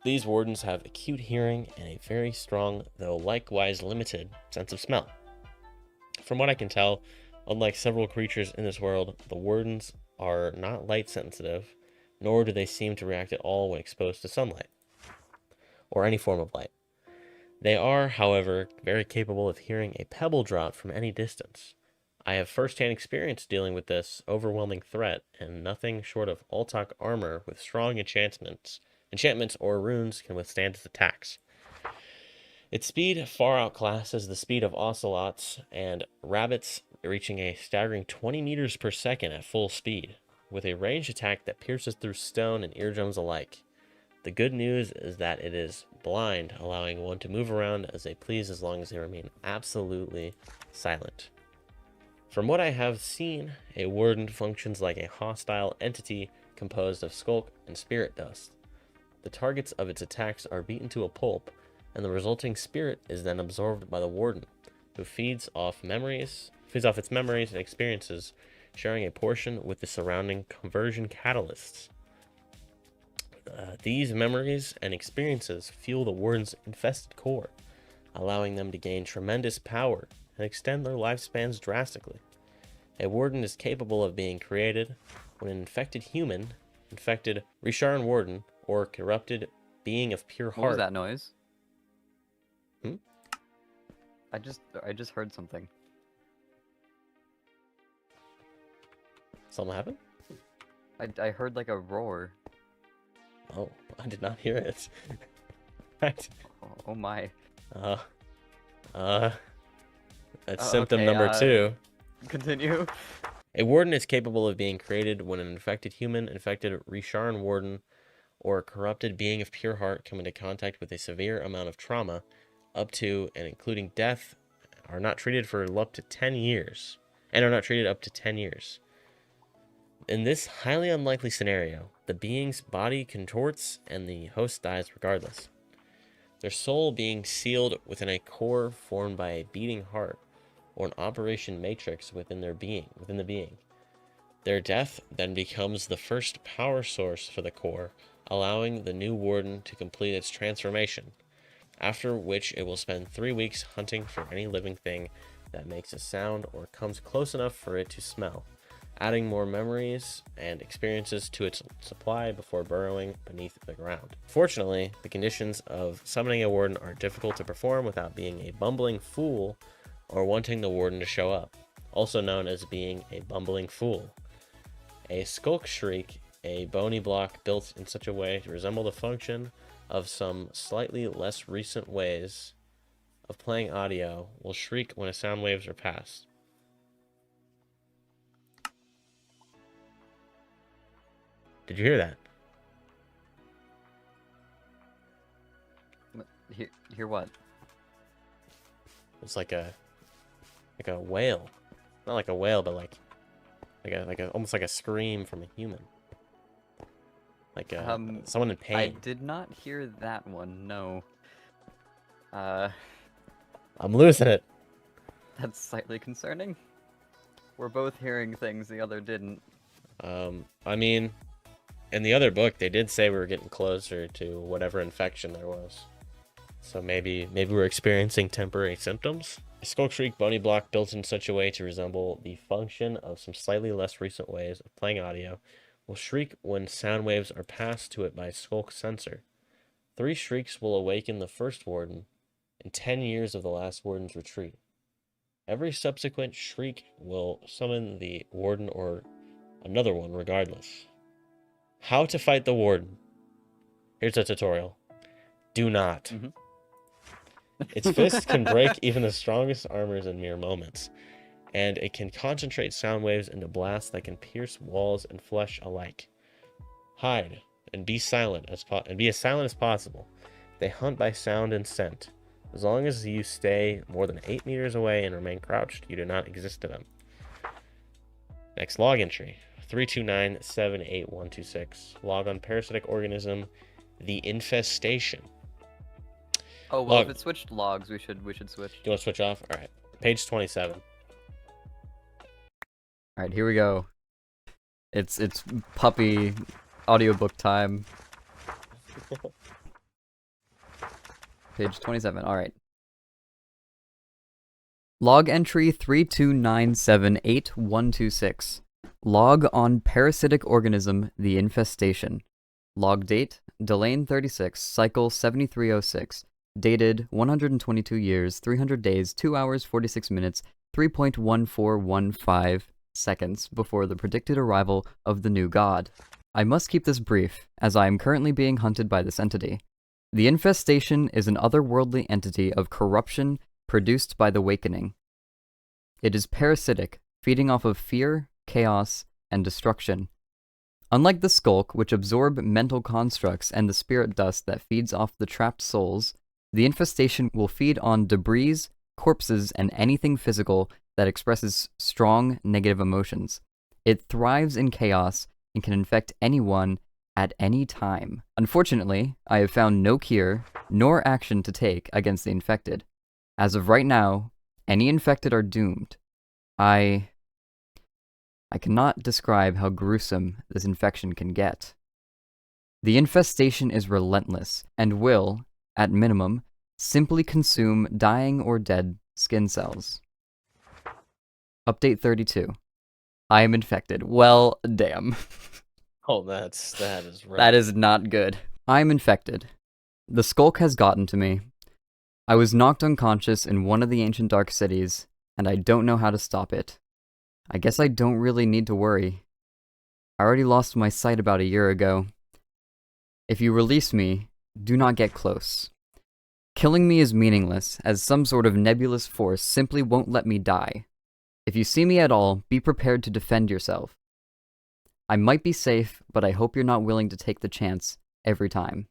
Speaker 2: These wardens have acute hearing and a very strong, though likewise limited, sense of smell. From what I can tell, unlike several creatures in this world, the wardens are not light sensitive, nor do they seem to react at all when exposed to sunlight, or any form of light. They are, however, very capable of hearing a pebble drop from any distance. I have first-hand experience dealing with this overwhelming threat, and nothing short of Altok armor with strong enchantments or runes can withstand its attacks. Its speed far outclasses the speed of ocelots and rabbits, reaching a staggering 20 meters per second at full speed, with a ranged attack that pierces through stone and eardrums alike. The good news is that it is blind, allowing one to move around as they please as long as they remain absolutely silent. From what I have seen, a warden functions like a hostile entity composed of skulk and spirit dust. The targets of its attacks are beaten to a pulp, and the resulting spirit is then absorbed by the warden, who feeds off its memories and experiences, sharing a portion with the surrounding conversion catalysts. These memories and experiences fuel the warden's infested core, allowing them to gain tremendous power and extend their lifespans drastically. A warden is capable of being created when an infected human, Risharan warden, or corrupted being of pure heart.
Speaker 1: What was that noise?
Speaker 2: Hmm?
Speaker 1: I just heard something.
Speaker 2: Something happened?
Speaker 1: I heard like a roar.
Speaker 2: Oh, I did not hear it.
Speaker 1: Oh my.
Speaker 2: That's symptom number 2.
Speaker 1: Continue.
Speaker 2: A warden is capable of being created when an infected human, infected Risharan warden, or a corrupted being of pure heart come into contact with a severe amount of trauma, up to and including death, are not treated for up to 10 years, and are not treated up to 10 years. In this highly unlikely scenario, the being's body contorts and the host dies regardless, their soul being sealed within a core formed by a beating heart or an operation matrix within the being. Their death then becomes the first power source for the core, allowing the new warden to complete its transformation, after which it will spend 3 weeks hunting for any living thing that makes a sound or comes close enough for it to smell, adding more memories and experiences to its supply before burrowing beneath the ground. Fortunately, the conditions of summoning a warden are difficult to perform without being a bumbling fool or wanting the warden to show up, also known as being a bumbling fool. A skulk shriek, a bony block built in such a way to resemble the function of some slightly less recent ways of playing audio, will shriek when sound waves are passed. Did you hear that?
Speaker 1: Hear what?
Speaker 2: It's like a whale, not like a whale, but like a almost like a scream from a human, like someone in pain.
Speaker 1: I did not hear that one. No.
Speaker 2: I'm losing it.
Speaker 1: That's slightly concerning. We're both hearing things the other didn't.
Speaker 2: I mean, in the other book, they did say we were getting closer to whatever infection there was. So maybe we're experiencing temporary symptoms. A skulk shriek bony block built in such a way to resemble the function of some slightly less recent ways of playing audio will shriek when sound waves are passed to it by skulk sensor. 3 shrieks will awaken the first warden in 10 years of the last warden's retreat. Every subsequent shriek will summon the warden or another one regardless. How to fight the warden. Here's a tutorial. Do not. Its fists can break even the strongest armors in mere moments, and it can concentrate sound waves into blasts that can pierce walls and flesh alike. Hide and be silent as silent as possible. They hunt by sound and scent. As long as you stay more than 8 meters away and remain crouched, you do not exist to them. Next log entry. 329-78126. Log on parasitic organism, the infestation.
Speaker 1: Oh well, if it switched logs, we should switch.
Speaker 2: Do you want to switch off? All right. Page 27.
Speaker 1: All right, here we go. It's puppy audiobook time. Page 27. All right. Log entry 329788126. Log on parasitic organism, the infestation. Log date, Delane 36, cycle 7306. Dated 122 years, 300 days, 2 hours, 46 minutes, 3.1415 seconds before the predicted arrival of the new god. I must keep this brief, as I am currently being hunted by this entity. The infestation is an otherworldly entity of corruption produced by the Wakening. It is parasitic, feeding off of fear, chaos, and destruction. Unlike the skulk, which absorb mental constructs, and the spirit dust that feeds off the trapped souls, the infestation will feed on debris, corpses, and anything physical that expresses strong negative emotions. It thrives in chaos and can infect anyone at any time. Unfortunately, I have found no cure nor action to take against the infected. As of right now, any infected are doomed. I cannot describe how gruesome this infection can get. The infestation is relentless and will, at minimum, simply consume dying or dead skin cells. Update 32. I am infected. Well, damn.
Speaker 2: Oh, that is right.
Speaker 1: That is not good. I am infected. The skulk has gotten to me. I was knocked unconscious in one of the ancient dark cities, and I don't know how to stop it. I guess I don't really need to worry. I already lost my sight about a year ago. If you release me, do not get close. Killing me is meaningless, as some sort of nebulous force simply won't let me die. If you see me at all, be prepared to defend yourself. I might be safe, but I hope you're not willing to take the chance every time.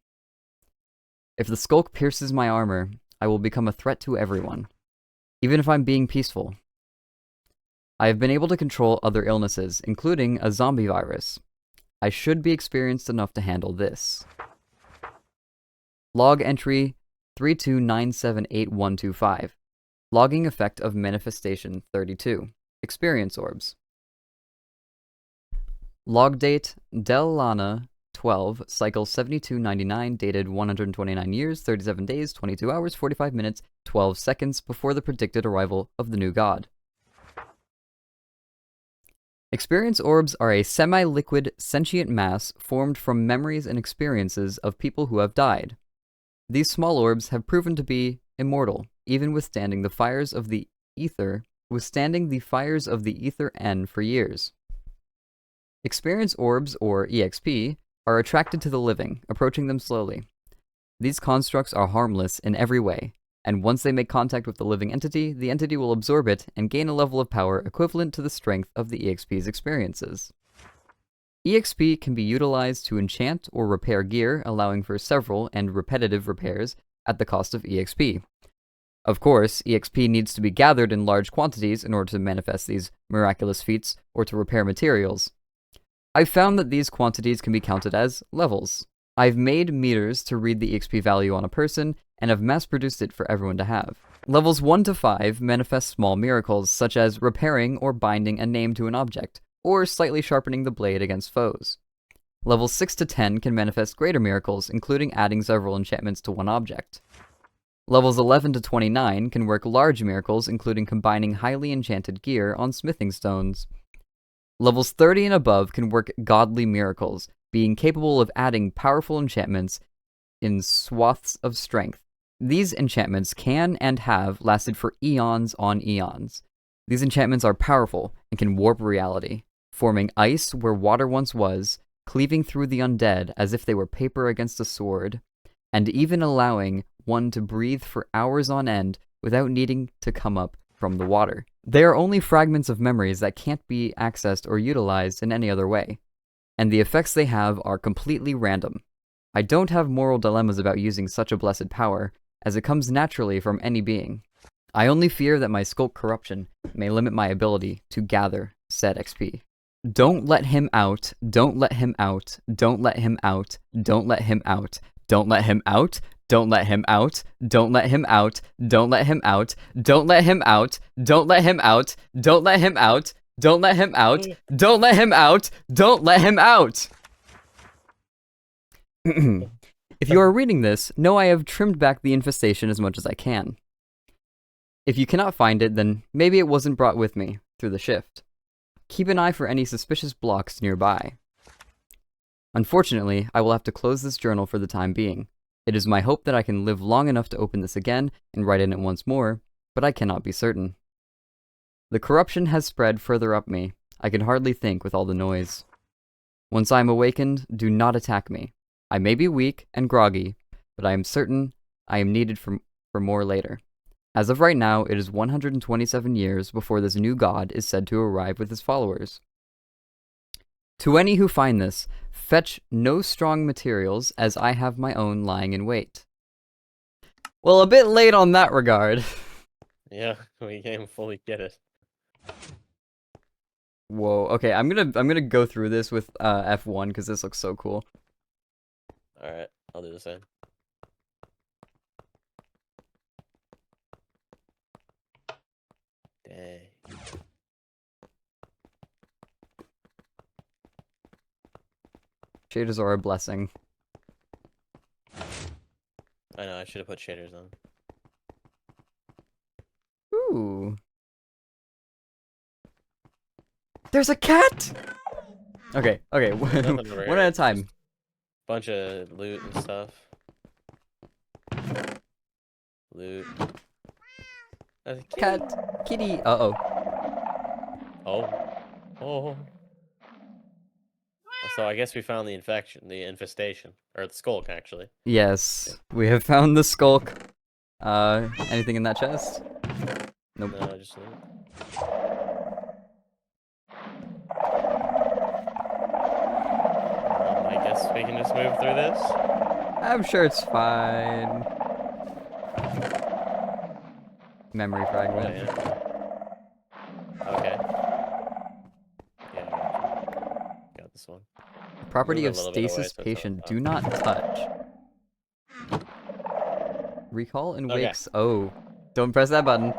Speaker 1: If the skulk pierces my armor, I will become a threat to everyone, even if I'm being peaceful. I have been able to control other illnesses, including a zombie virus. I should be experienced enough to handle this. Log entry 32978125. Logging effect of manifestation 32. Experience orbs. Log date Del Lana 12, cycle 7299, dated 129 years, 37 days, 22 hours, 45 minutes, 12 seconds before the predicted arrival of the new god. Experience orbs are a semi-liquid, sentient mass formed from memories and experiences of people who have died. These small orbs have proven to be immortal, even withstanding the fires of the ether N for years. Experience orbs, or EXP, are attracted to the living, approaching them slowly. These constructs are harmless in every way, and once they make contact with the living entity, the entity will absorb it and gain a level of power equivalent to the strength of the EXP's experiences. EXP can be utilized to enchant or repair gear, allowing for several and repetitive repairs at the cost of EXP. Of course, EXP needs to be gathered in large quantities in order to manifest these miraculous feats or to repair materials. I've found that these quantities can be counted as levels. I've made meters to read the EXP value on a person, and have mass-produced it for everyone to have. Levels 1 to 5 manifest small miracles, such as repairing or binding a name to an object, or slightly sharpening the blade against foes. Levels 6 to 10 can manifest greater miracles, including adding several enchantments to one object. Levels 11 to 29 can work large miracles, including combining highly enchanted gear on smithing stones. Levels 30 and above can work godly miracles, being capable of adding powerful enchantments in swaths of strength. These enchantments can and have lasted for eons on eons. These enchantments are powerful and can warp reality, forming ice where water once was, cleaving through the undead as if they were paper against a sword, and even allowing one to breathe for hours on end without needing to come up from the water. They are only fragments of memories that can't be accessed or utilized in any other way, and the effects they have are completely random. I don't have moral dilemmas about using such a blessed power, as it comes naturally from any being. I only fear that my skulk corruption may limit my ability to gather said XP. Don't let him out, don't let him out, don't let him out, don't let him out, don't let him out, don't let him out, don't let him out, don't let him out, don't let him out, don't let him out, don't let him out, don't let him out, don't let him out, don't let him out. If you are reading this, know I have trimmed back the infestation as much as I can. If you cannot find it, then maybe it wasn't brought with me through the shift. Keep an eye for any suspicious blocks nearby. Unfortunately, I will have to close this journal for the time being. It is my hope that I can live long enough to open this again and write in it once more, but I cannot be certain. The corruption has spread further up me. I can hardly think with all the noise. Once I am awakened, do not attack me. I may be weak and groggy, but I am certain I am needed for more later. As of right now, it is 127 years before this new god is said to arrive with his followers. To any who find this, fetch no strong materials, as I have my own lying in wait. Well, a bit late on that regard.
Speaker 2: Yeah, we can't fully get it.
Speaker 1: Whoa, okay, I'm gonna go through this with F1 because this looks so cool.
Speaker 2: Alright, I'll do the same. Dang.
Speaker 1: Shaders are a blessing.
Speaker 2: I know, I should have put shaders on.
Speaker 1: Ooh. There's a cat! Okay,
Speaker 2: Nothing
Speaker 1: one
Speaker 2: rare,
Speaker 1: at a time.
Speaker 2: just bunch of loot and stuff. Loot. That's a kitty.
Speaker 1: Cat, kitty, uh-oh.
Speaker 2: Oh. Oh. So I guess we found the infestation. Or the skulk, actually.
Speaker 1: Yes, we have found the skulk. Anything in that chest? Nope.
Speaker 2: No, just loot. just move through this.
Speaker 1: I'm sure it's fine. Memory
Speaker 2: Oh,
Speaker 1: fragment.
Speaker 2: yeah. Okay. Yeah, got this one.
Speaker 1: Property
Speaker 2: Move
Speaker 1: of
Speaker 2: a little bit away
Speaker 1: stasis
Speaker 2: so it's
Speaker 1: patient.
Speaker 2: not-
Speaker 1: Do not touch. Recall and
Speaker 2: Okay.
Speaker 1: wakes. Oh. Don't press that button.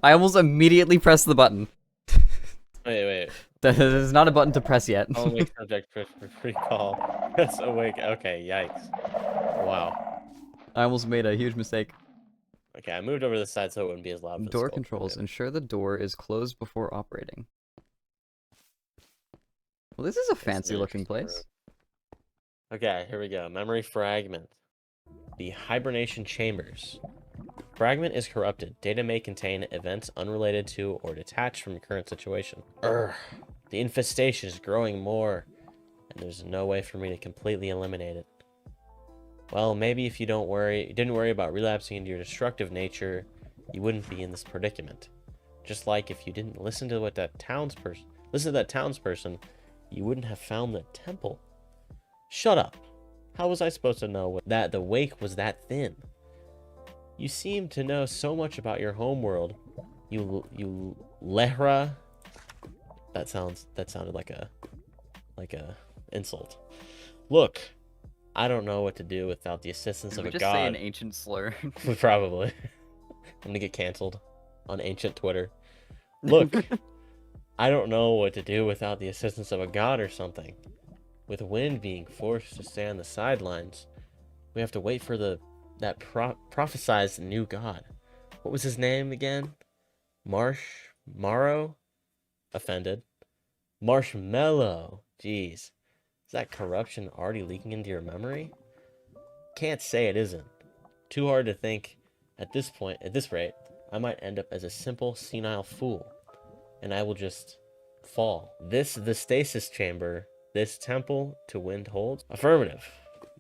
Speaker 1: I almost immediately pressed the button.
Speaker 2: Wait.
Speaker 1: That is not a button to press yet.
Speaker 2: Call awake subject for recall. Press awake. Okay, yikes. Wow.
Speaker 1: I almost made a huge mistake.
Speaker 2: Okay, I moved over to the side so it wouldn't be as loud for the
Speaker 1: Door
Speaker 2: skull.
Speaker 1: controls.
Speaker 2: Okay.
Speaker 1: Ensure the door is closed before operating. Well, this is a
Speaker 2: Okay,
Speaker 1: fancy looking
Speaker 2: interesting room.
Speaker 1: place.
Speaker 2: Okay, here we go. Memory fragment. The hibernation chambers. Fragment is corrupted. Data may contain events unrelated to or detached from current situation. Urgh. The infestation is growing more, and there's no way for me to completely eliminate it. Well, maybe if you didn't worry about relapsing into your destructive nature, you wouldn't be in this predicament. Just like if you didn't listen to that townsperson, you wouldn't have found the temple. Shut up. How was I supposed to know that the wake was that thin? You seem to know so much about your homeworld. You Lehra. That sounded like a insult. Look, I don't know what to do without the assistance of a
Speaker 1: just
Speaker 2: god.
Speaker 1: say an ancient slur.
Speaker 2: Probably. I'm gonna get canceled on ancient Twitter. Look, I don't know what to do without the assistance of a god or something. With Wind being forced to stay on the sidelines, we have to wait for that prophesized new god. What was his name again? Morrow? Offended. Marshmallow. Jeez. Is that corruption already leaking into your memory? Can't say it isn't. Too hard to think. At this rate, I might end up as a simple, senile fool. And I will just fall. The stasis chamber, this temple to Wind holds? Affirmative.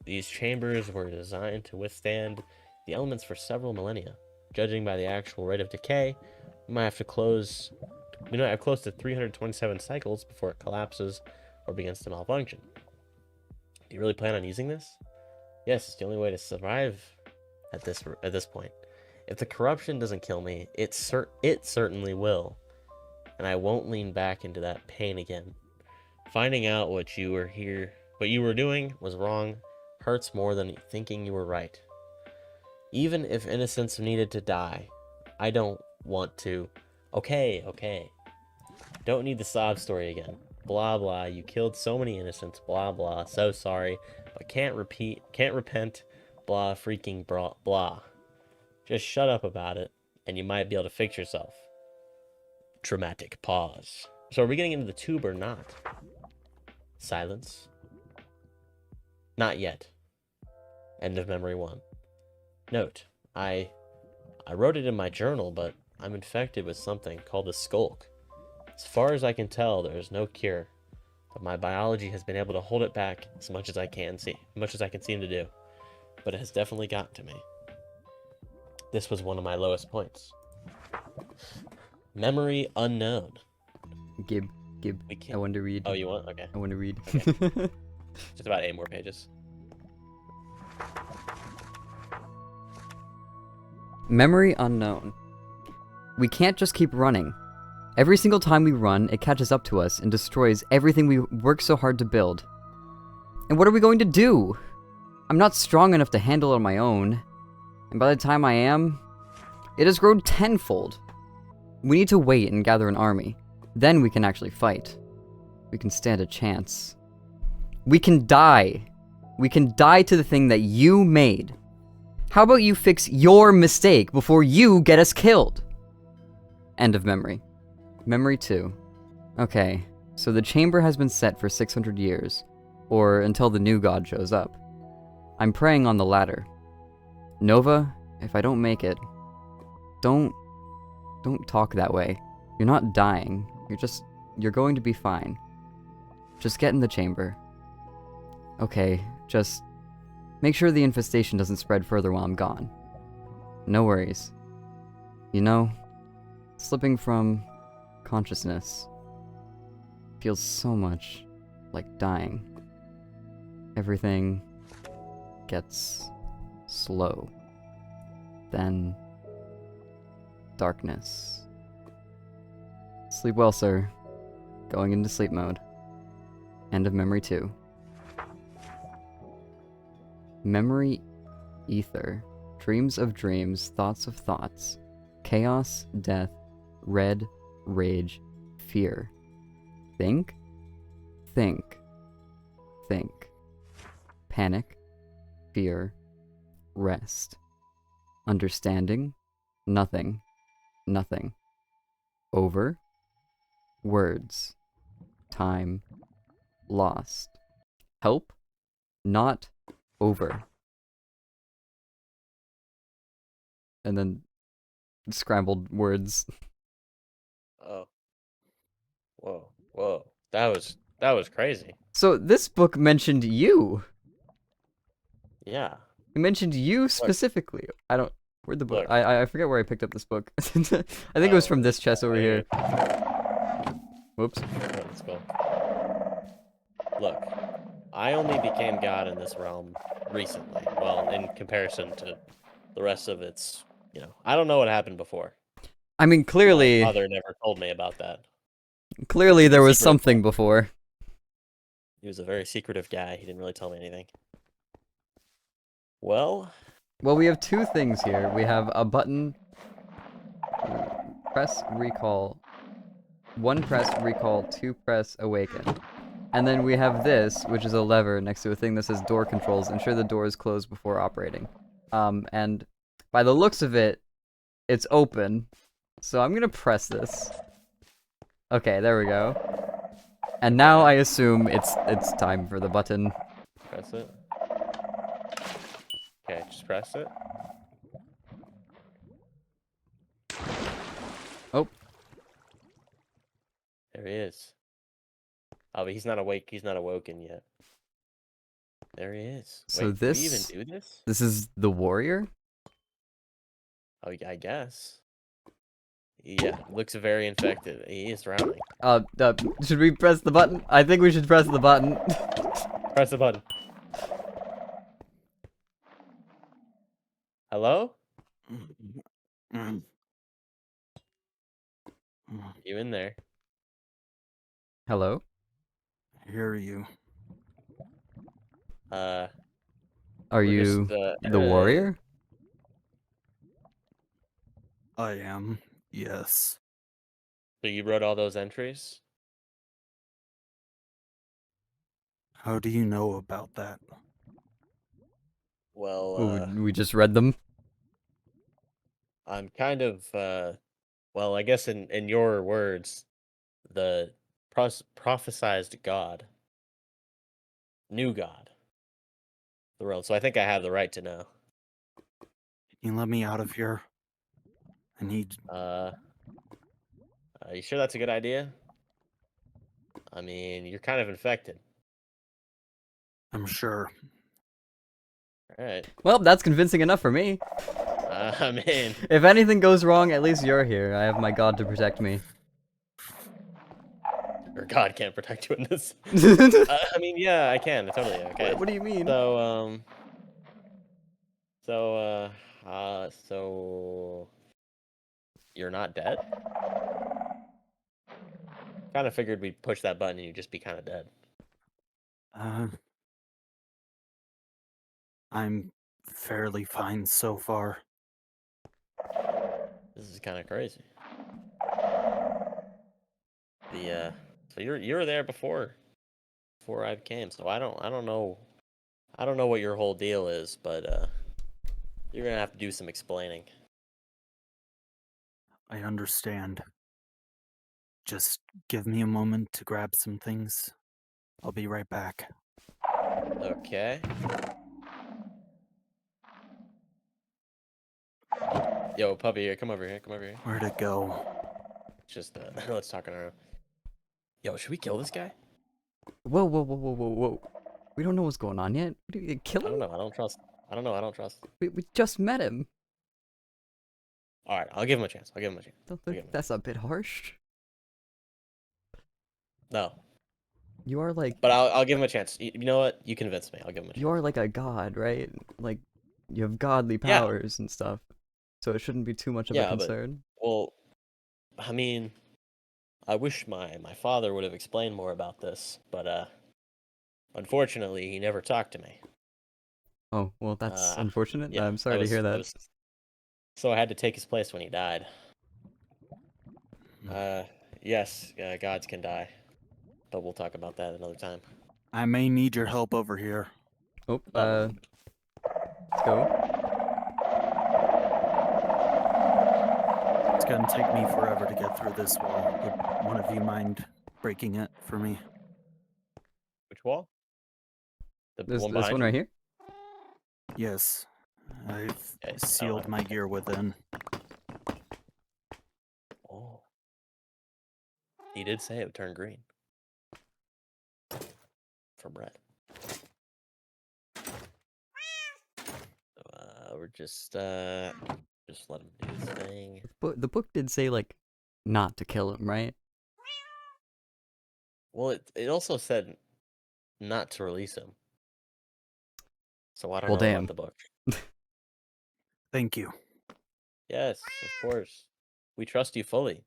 Speaker 2: These chambers were designed to withstand the elements for several millennia. Judging by the actual rate of decay, we might have close to 327 cycles before it collapses or begins to malfunction. Do you really plan on using this? Yes, it's the only way to survive at this point. If the corruption doesn't kill me, it certainly will, and I won't lean back into that pain again. Finding out what you were doing was wrong hurts more than thinking you were right. Even if innocents needed to die, I don't want to. Okay. Don't need the sob story again. Blah blah, you killed so many innocents, blah blah, so sorry, but can't repent, blah freaking blah. Just shut up about it, and you might be able to fix yourself. Dramatic pause. So are we getting into the tube or not? Silence. Not yet. End of memory 1. Note, I wrote it in my journal, but I'm infected with something called the skulk. As far as I can tell, there is no cure, but my biology has been able to hold it back as much as I can seem to do. But it has definitely gotten to me. This was one of my lowest points. Memory unknown.
Speaker 1: Gib.
Speaker 2: We can't.
Speaker 1: I want to read.
Speaker 2: Oh, you want? Okay.
Speaker 1: I want to read.
Speaker 2: Okay. Just about 8 more pages.
Speaker 1: Memory unknown. We can't just keep running. Every single time we run, it catches up to us and destroys everything we worked so hard to build. And what are we going to do? I'm not strong enough to handle it on my own. And by the time I am, it has grown tenfold. We need to wait and gather an army. Then we can actually fight. We can stand a chance. We can die. We can die to the thing that you made. How about you fix your mistake before you get us killed? End of memory. Memory 2. Okay, so the chamber has been set for 600 years, or until the new god shows up. I'm praying on the latter. Nova, if I don't make it, don't talk that way. You're not dying. You're going to be fine. Just get in the chamber. Okay, just make sure the infestation doesn't spread further while I'm gone. No worries. You know, slipping from consciousness feels so much like dying. everything gets slow. Then darkness. Sleep well, sir. Going into sleep mode. End of memory 2. Memory ether. Dreams of dreams, thoughts of thoughts. Chaos, death, red, rage, fear. Think, think, think. Panic, fear, rest. Understanding, nothing, nothing. Over, words, time, lost. Help, not over. And then scrambled words.
Speaker 2: Oh. Whoa. Whoa. That was crazy.
Speaker 1: So this book mentioned you.
Speaker 2: Yeah.
Speaker 1: It mentioned you specifically. I don't. Where'd the book?
Speaker 2: Look.
Speaker 1: I forget where I picked up this book. I think it was from this chest over here. Whoops.
Speaker 2: Let's go. Look, I only became God in this realm recently. Well, in comparison to the rest of its, I don't know what happened before.
Speaker 1: I mean,
Speaker 2: My
Speaker 1: clearly,
Speaker 2: father never told me about that.
Speaker 1: clearly there was
Speaker 2: Secret.
Speaker 1: something before.
Speaker 2: He was a very secretive guy. He didn't really tell me anything. Well,
Speaker 1: We have two things here. We have a button. Press recall. 1 press recall, 2 press awaken. And then we have this, which is a lever next to a thing that says door controls. Ensure the door is closed before operating. And by the looks of it, it's open. So I'm gonna press this. Okay, there we go. And now I assume it's time for the button.
Speaker 2: press it. Okay, just press it.
Speaker 1: Oh.
Speaker 2: There he is. Oh, but he's not awake. He's not awoken yet. There he is.
Speaker 1: So
Speaker 2: Wait,
Speaker 1: this-
Speaker 2: do we even do this?
Speaker 1: This is the warrior?
Speaker 2: Oh, I guess. Yeah, looks very infected. He is drowning.
Speaker 1: Should we press the button? I think we should press the button.
Speaker 2: Press the button. Hello? You in there?
Speaker 1: Hello?
Speaker 3: Hear you.
Speaker 1: Are
Speaker 2: We're
Speaker 1: you
Speaker 2: just,
Speaker 1: the warrior?
Speaker 3: I am. Yes.
Speaker 2: So you wrote all those entries?
Speaker 3: How do you know about that?
Speaker 2: Well,
Speaker 1: Oh, we just read them.
Speaker 2: I'm kind of, well, I guess in your words, the prophesized God, new God, the world. So I think I have the right to know.
Speaker 3: Can you let me out of here? I need.
Speaker 2: You sure that's a good idea? I mean, you're kind of infected.
Speaker 3: I'm sure.
Speaker 2: All right.
Speaker 1: Well, that's convincing enough for me.
Speaker 2: I mean,
Speaker 1: If anything goes wrong, at least you're here. I have my god to protect me.
Speaker 2: your God can't protect you in this.
Speaker 1: What
Speaker 2: I mean, yeah, I can. Totally. Okay.
Speaker 1: do you mean?
Speaker 2: So you're not dead? Kind of figured we'd push that button and you'd just be kind of dead.
Speaker 3: I'm fairly fine so far.
Speaker 2: This is kind of crazy. So you were there before I came, so I don't know what your whole deal is, but you're gonna have to do some explaining.
Speaker 3: I understand. Just give me a moment to grab some things. I'll be right back.
Speaker 2: Okay. Yo, puppy, here, come over here, come over here.
Speaker 3: Where'd it go?
Speaker 2: Just let's talk around. Yo, should we kill this guy?
Speaker 1: Whoa. We don't know what's going on yet. What do you kill
Speaker 2: I don't
Speaker 1: him?
Speaker 2: know. I don't trust. I don't know. I don't trust.
Speaker 1: We just met him.
Speaker 2: All right, I'll give him a chance.
Speaker 1: Don't think
Speaker 2: Okay.
Speaker 1: that's a bit harsh.
Speaker 2: No.
Speaker 1: You are like
Speaker 2: But I'll give him a chance. You know what? You convinced me. I'll give him a
Speaker 1: you are
Speaker 2: chance.
Speaker 1: like a god, right? Like you have godly
Speaker 2: Yeah,
Speaker 1: powers and stuff. So it shouldn't be too much of a
Speaker 2: yeah, but
Speaker 1: concern.
Speaker 2: well, I mean, I wish my father would have explained more about this, but unfortunately, he never talked to me.
Speaker 1: Oh, well, that's
Speaker 2: Uh,
Speaker 1: unfortunate.
Speaker 2: yeah,
Speaker 1: I'm sorry to hear
Speaker 2: I
Speaker 1: that.
Speaker 2: was so I had to take his place when he died.
Speaker 3: Hmm.
Speaker 2: Uh, yes, gods can die, but we'll talk about that another time.
Speaker 3: I may need your help over here.
Speaker 1: Oh,
Speaker 2: Uh-oh.
Speaker 1: let's go.
Speaker 3: It's gonna take me forever to get through this wall. Would one of you mind breaking it for me?
Speaker 2: Which wall? The one
Speaker 1: This
Speaker 2: behind
Speaker 1: one
Speaker 2: you?
Speaker 1: right here.
Speaker 3: Yes. I've
Speaker 2: Okay, I don't
Speaker 3: sealed
Speaker 2: have
Speaker 3: my gear within.
Speaker 2: Oh, he did say it would turn green for bread. We're just let him do his thing.
Speaker 1: But the book did say like not to kill him, right?
Speaker 2: Well, it also said not to release him, so I don't
Speaker 1: Well,
Speaker 2: know about
Speaker 1: damn.
Speaker 2: the book.
Speaker 3: Thank you.
Speaker 2: Yes, of course. We trust you fully.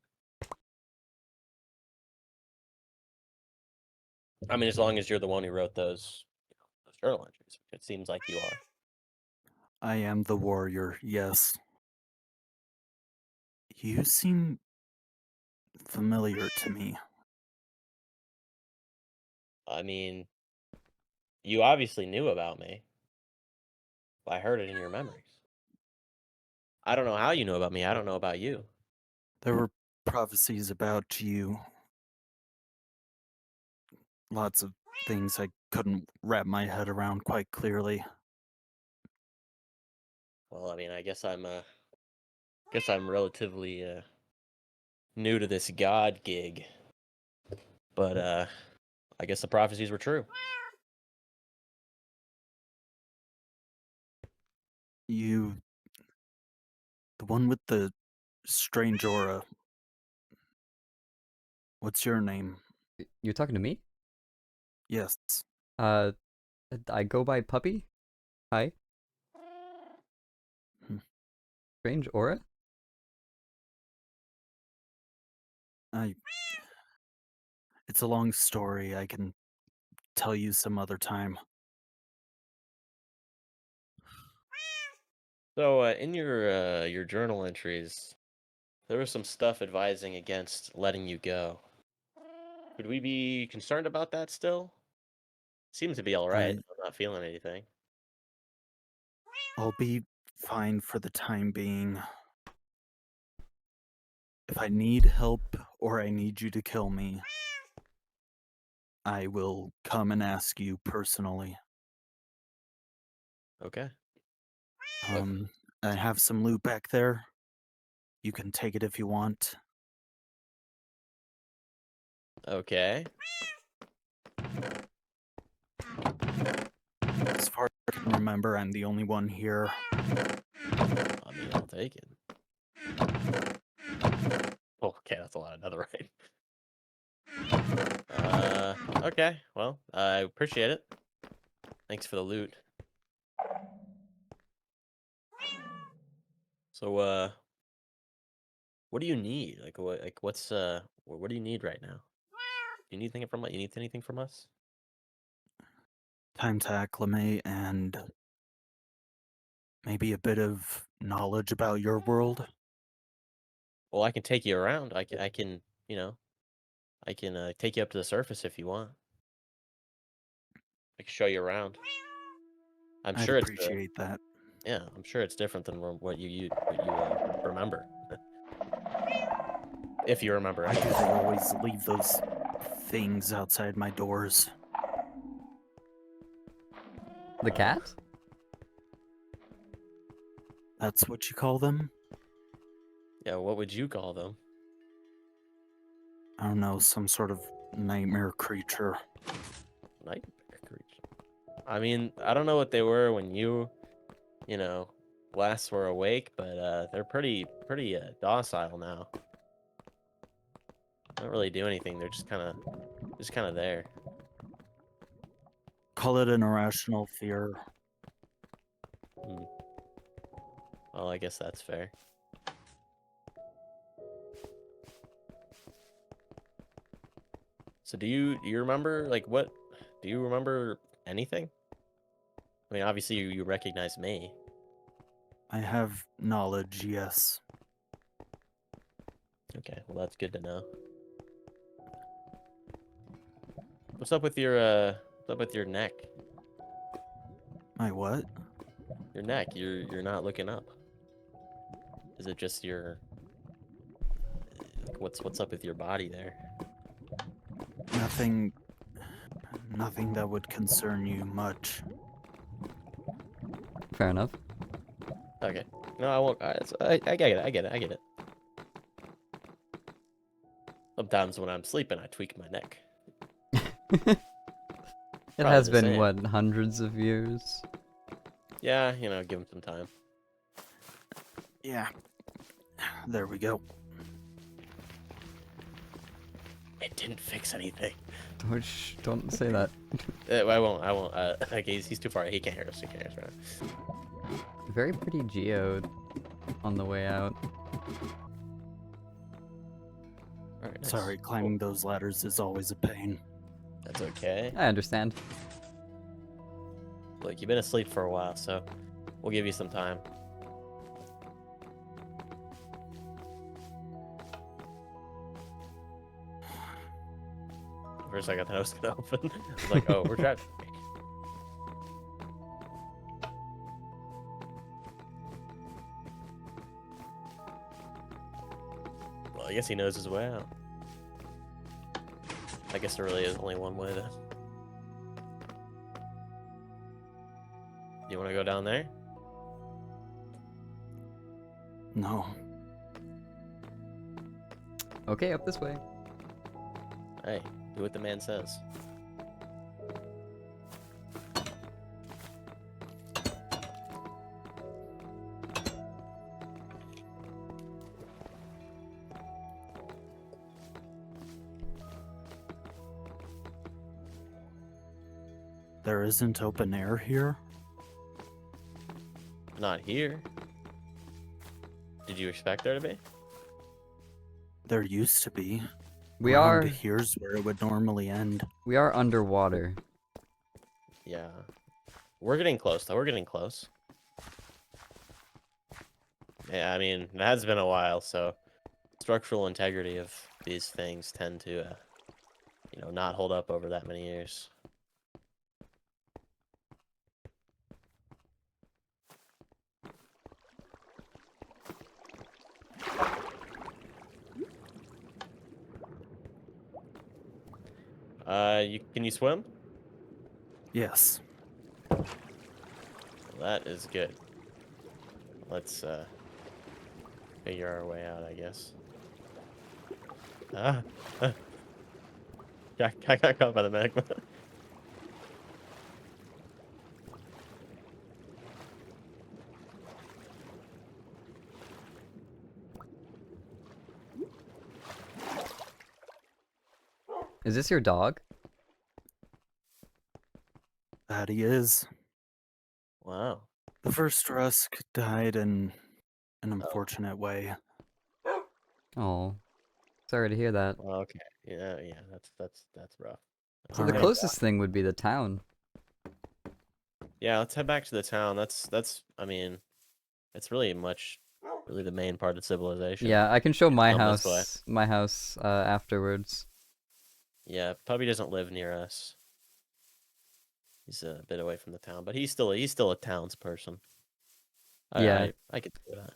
Speaker 2: I mean, as long as you're the one who wrote those journal entries. It seems like you are.
Speaker 3: I am the warrior, yes. You seem familiar to me.
Speaker 2: I mean, you obviously knew about me. I heard it in your memories. I don't know how you know about me. I don't know about you.
Speaker 3: There were prophecies about you. Lots of things I couldn't wrap my head around quite clearly.
Speaker 2: Well, I mean, guess I'm relatively new to this god gig, but I guess the prophecies were true.
Speaker 3: You, the one with the strange aura, what's your name?
Speaker 1: You're talking to me?
Speaker 3: Yes.
Speaker 1: Uh, I go by Puppy. Hi.
Speaker 3: Hmm.
Speaker 1: Strange aura.
Speaker 3: I, it's a long story. I can tell you some other time.
Speaker 2: So, in your journal entries, there was some stuff advising against letting you go. Could we be concerned about that still? Seems to be all right.
Speaker 3: I,
Speaker 2: I'm not feeling anything.
Speaker 3: I'll be fine for the time being. If I need help or I need you to kill me, I will come and ask you personally.
Speaker 2: Okay.
Speaker 3: Um, I have some loot back there. You can take it if you want.
Speaker 2: Okay.
Speaker 3: As far as I can remember, I'm the only one here.
Speaker 2: I mean, I'll take it. Oh, okay, that's a lot of netherite. Okay. Well, I appreciate it. Thanks for the loot. So, what do you need? What do you need right now? You need anything from you need anything from us?
Speaker 3: Time to acclimate and maybe a bit of knowledge about your world.
Speaker 2: Well, I can take you around. You know, I can take you up to the surface if you want. I can show you around. I'm
Speaker 3: I'd
Speaker 2: sure it's
Speaker 3: appreciate that.
Speaker 2: yeah, I'm sure it's different than what you remember. If you remember
Speaker 3: Why do
Speaker 2: anything.
Speaker 3: they always leave those things outside my doors?
Speaker 1: The
Speaker 2: Uh,
Speaker 1: cat?
Speaker 3: That's what you call them?
Speaker 2: yeah, what would you call them?
Speaker 3: I don't know, some sort of nightmare creature.
Speaker 2: Nightmare creature. I mean, I don't know what they were when you know, last were awake, but they're pretty docile now. They don't really do anything. They're just kind of there.
Speaker 3: Call it an irrational fear.
Speaker 2: Hmm. Well, I guess that's fair. So do you remember, like, what? Do you remember anything? I mean, obviously you recognize me.
Speaker 3: I have knowledge, yes.
Speaker 2: Okay, well that's good to know. What's up with your neck?
Speaker 3: My what?
Speaker 2: Your neck. You're not looking up. Is it just your like, what's up with your body there?
Speaker 3: Nothing that would concern you much.
Speaker 1: Fair enough.
Speaker 2: Okay. No, I won't. I get it. I get it. I get it. Sometimes when I'm sleeping, I tweak my neck.
Speaker 1: It
Speaker 2: Probably
Speaker 1: has
Speaker 2: the
Speaker 1: been,
Speaker 2: same.
Speaker 1: what, hundreds of years?
Speaker 2: Yeah, give him some time.
Speaker 3: Yeah. There we go.
Speaker 2: It didn't fix anything.
Speaker 1: Don't say that.
Speaker 2: I won't. I won't. Like he's too far. He can't hear us. He can't hear us right now.
Speaker 1: Very pretty geode on the way out.
Speaker 2: All right. Nice.
Speaker 3: Sorry, climbing those ladders is always a pain.
Speaker 2: That's okay.
Speaker 1: I understand.
Speaker 2: Look, you've been asleep for a while, so we'll give you some time. For a second, I thought I was gonna open. I was like, oh, we're trapped. Well, I guess he knows his way out. I guess there really is only one way then. You want to go down there?
Speaker 3: No.
Speaker 1: Okay, up this way.
Speaker 2: Hey, do what the man says.
Speaker 3: There isn't open air here?
Speaker 2: Not here. Did you expect there to be?
Speaker 3: There used to be.
Speaker 1: We
Speaker 3: Around
Speaker 1: are
Speaker 3: here's where it would normally end.
Speaker 1: underwater.
Speaker 2: Yeah. We're getting close, though. We're getting close. Yeah, I mean, it has been a while, so structural integrity of these things tend to, not hold up over that many years. Can you swim?
Speaker 3: Yes.
Speaker 2: Well, that is good. Let's figure our way out, I guess. Ah, I got caught by the magma.
Speaker 1: Is this your dog?
Speaker 3: That he is.
Speaker 2: Wow.
Speaker 3: The first Rusk died in an unfortunate way.
Speaker 1: Oh, sorry to hear that.
Speaker 2: Well, okay. Yeah, that's rough.
Speaker 1: So the
Speaker 3: Alright.
Speaker 1: closest thing would be the town.
Speaker 2: Yeah, let's head back to the town. I mean, it's really the main part of civilization.
Speaker 1: Yeah, I can show my
Speaker 2: Come this way.
Speaker 1: house afterwards.
Speaker 2: Yeah, Puppy doesn't live near us. He's a bit away from the town, but he's still a townsperson.
Speaker 1: Yeah.
Speaker 2: I could do that.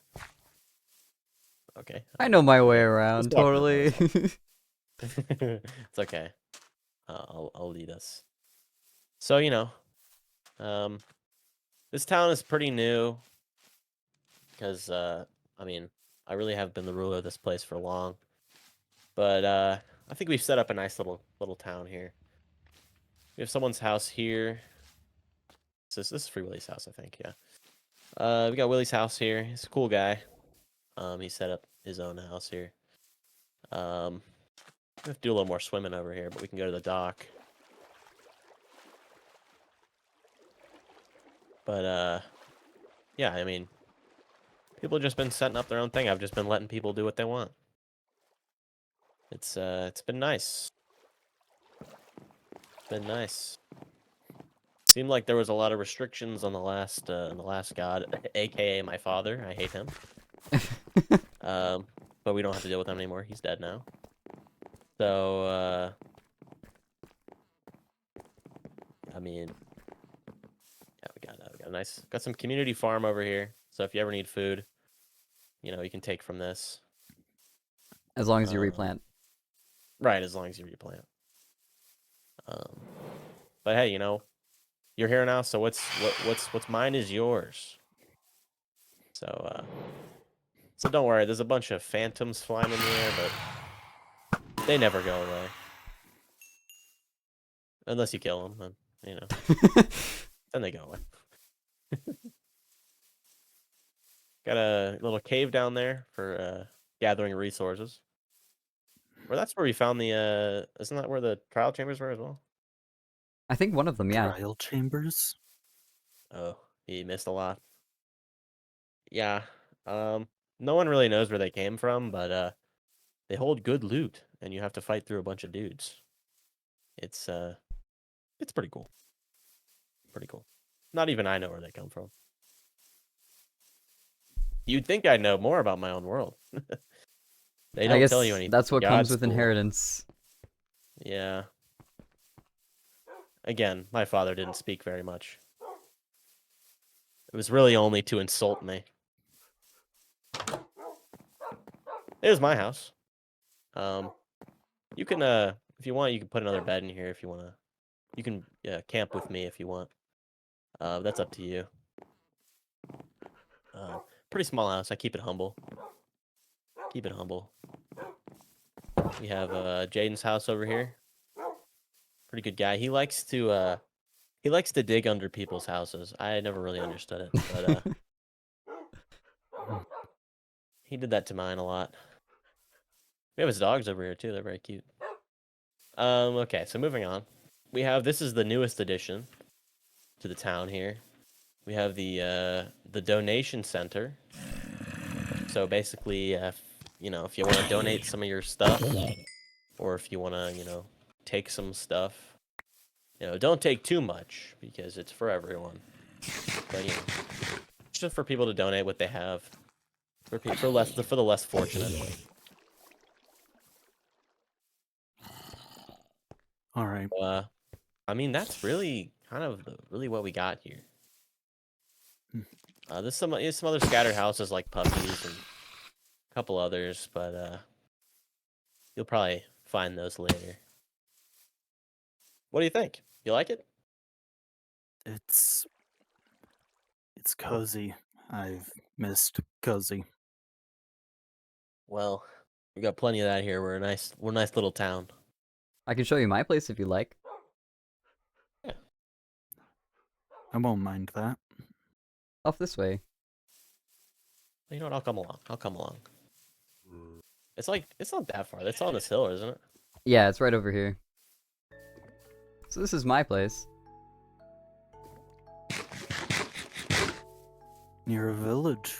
Speaker 2: Okay.
Speaker 1: I know my way
Speaker 2: Let's
Speaker 1: around,
Speaker 2: walk around
Speaker 1: totally.
Speaker 2: It's okay. I'll lead us. So, this town is pretty new because I mean, I really haven't been the ruler of this place for long. But I think we've set up a nice little town here. We have someone's house here. This is Free Willy's house, I think, yeah. We got Willy's house here. He's a cool guy. He set up his own house here. We have to do a little more swimming over here, but we can go to the dock. But yeah, I mean, people have just been setting up their own thing. I've just been letting people do what they want. It's been nice. It's been nice. Seemed like there was a lot of restrictions on the last god, aka my father. I hate him. But we don't have to deal with him anymore. He's dead now. So I mean, yeah, we got a got some community farm over here. So if you ever need food, you know, you can take from this.
Speaker 1: As long as you replant.
Speaker 2: Right, as long as you replant. But hey, you know, you're here now, so what's mine is yours. So so don't worry, there's a bunch of phantoms flying in the air, but they never go away. Unless you kill them, then, you know, then they go away. Got a little cave down there for gathering resources. Well, that's where we found the isn't that where the trial chambers were as well?
Speaker 1: I think one of them, yeah.
Speaker 3: Trial chambers?
Speaker 2: Oh, he missed a lot. Yeah. No one really knows where they came from, but they hold good loot, and you have to fight through a bunch of dudes. It's pretty cool. Pretty cool. Not even I know where they come from. You'd think I'd know more about my own world. They
Speaker 1: I
Speaker 2: don't
Speaker 1: guess
Speaker 2: tell you anything.
Speaker 1: that's what comes with
Speaker 2: school.
Speaker 1: inheritance.
Speaker 2: Yeah. Again, my father didn't speak very much. It was really only to insult me. There's my house. You can if you want, you can put another bed in here if you wanna. You can camp with me if you want. That's up to you. Pretty small house. I keep it humble. Keep it humble. We have Jaden's house over here. Pretty good guy. He likes to dig under people's houses. I never really understood it, but he did that to mine a lot. We have his dogs over here too. They're very cute. Okay, so moving on. We have this is the newest addition to the town here. We have the donation center. So basically, you know, if you want to donate some of your stuff, or if you want to, you know, take some stuff, you know, don't take too much because it's for everyone. But you know, it's just for people to donate what they have, for the less fortunate.
Speaker 3: All right.
Speaker 2: I mean, that's really kind of really what we got here. There's some other scattered houses like Puppies and a couple others, but you'll probably find those later. What do you think? You like it?
Speaker 3: It's cozy. I've missed cozy.
Speaker 2: Well, we got plenty of that here. We're a nice little town.
Speaker 1: I can show you my place if you like.
Speaker 2: Yeah.
Speaker 3: I won't mind that.
Speaker 1: Off this way.
Speaker 2: You know what? I'll come along. I'll come along. It's not that far. It's on this hill, isn't it?
Speaker 1: Yeah, it's right over here. So this is my place.
Speaker 3: Near a village.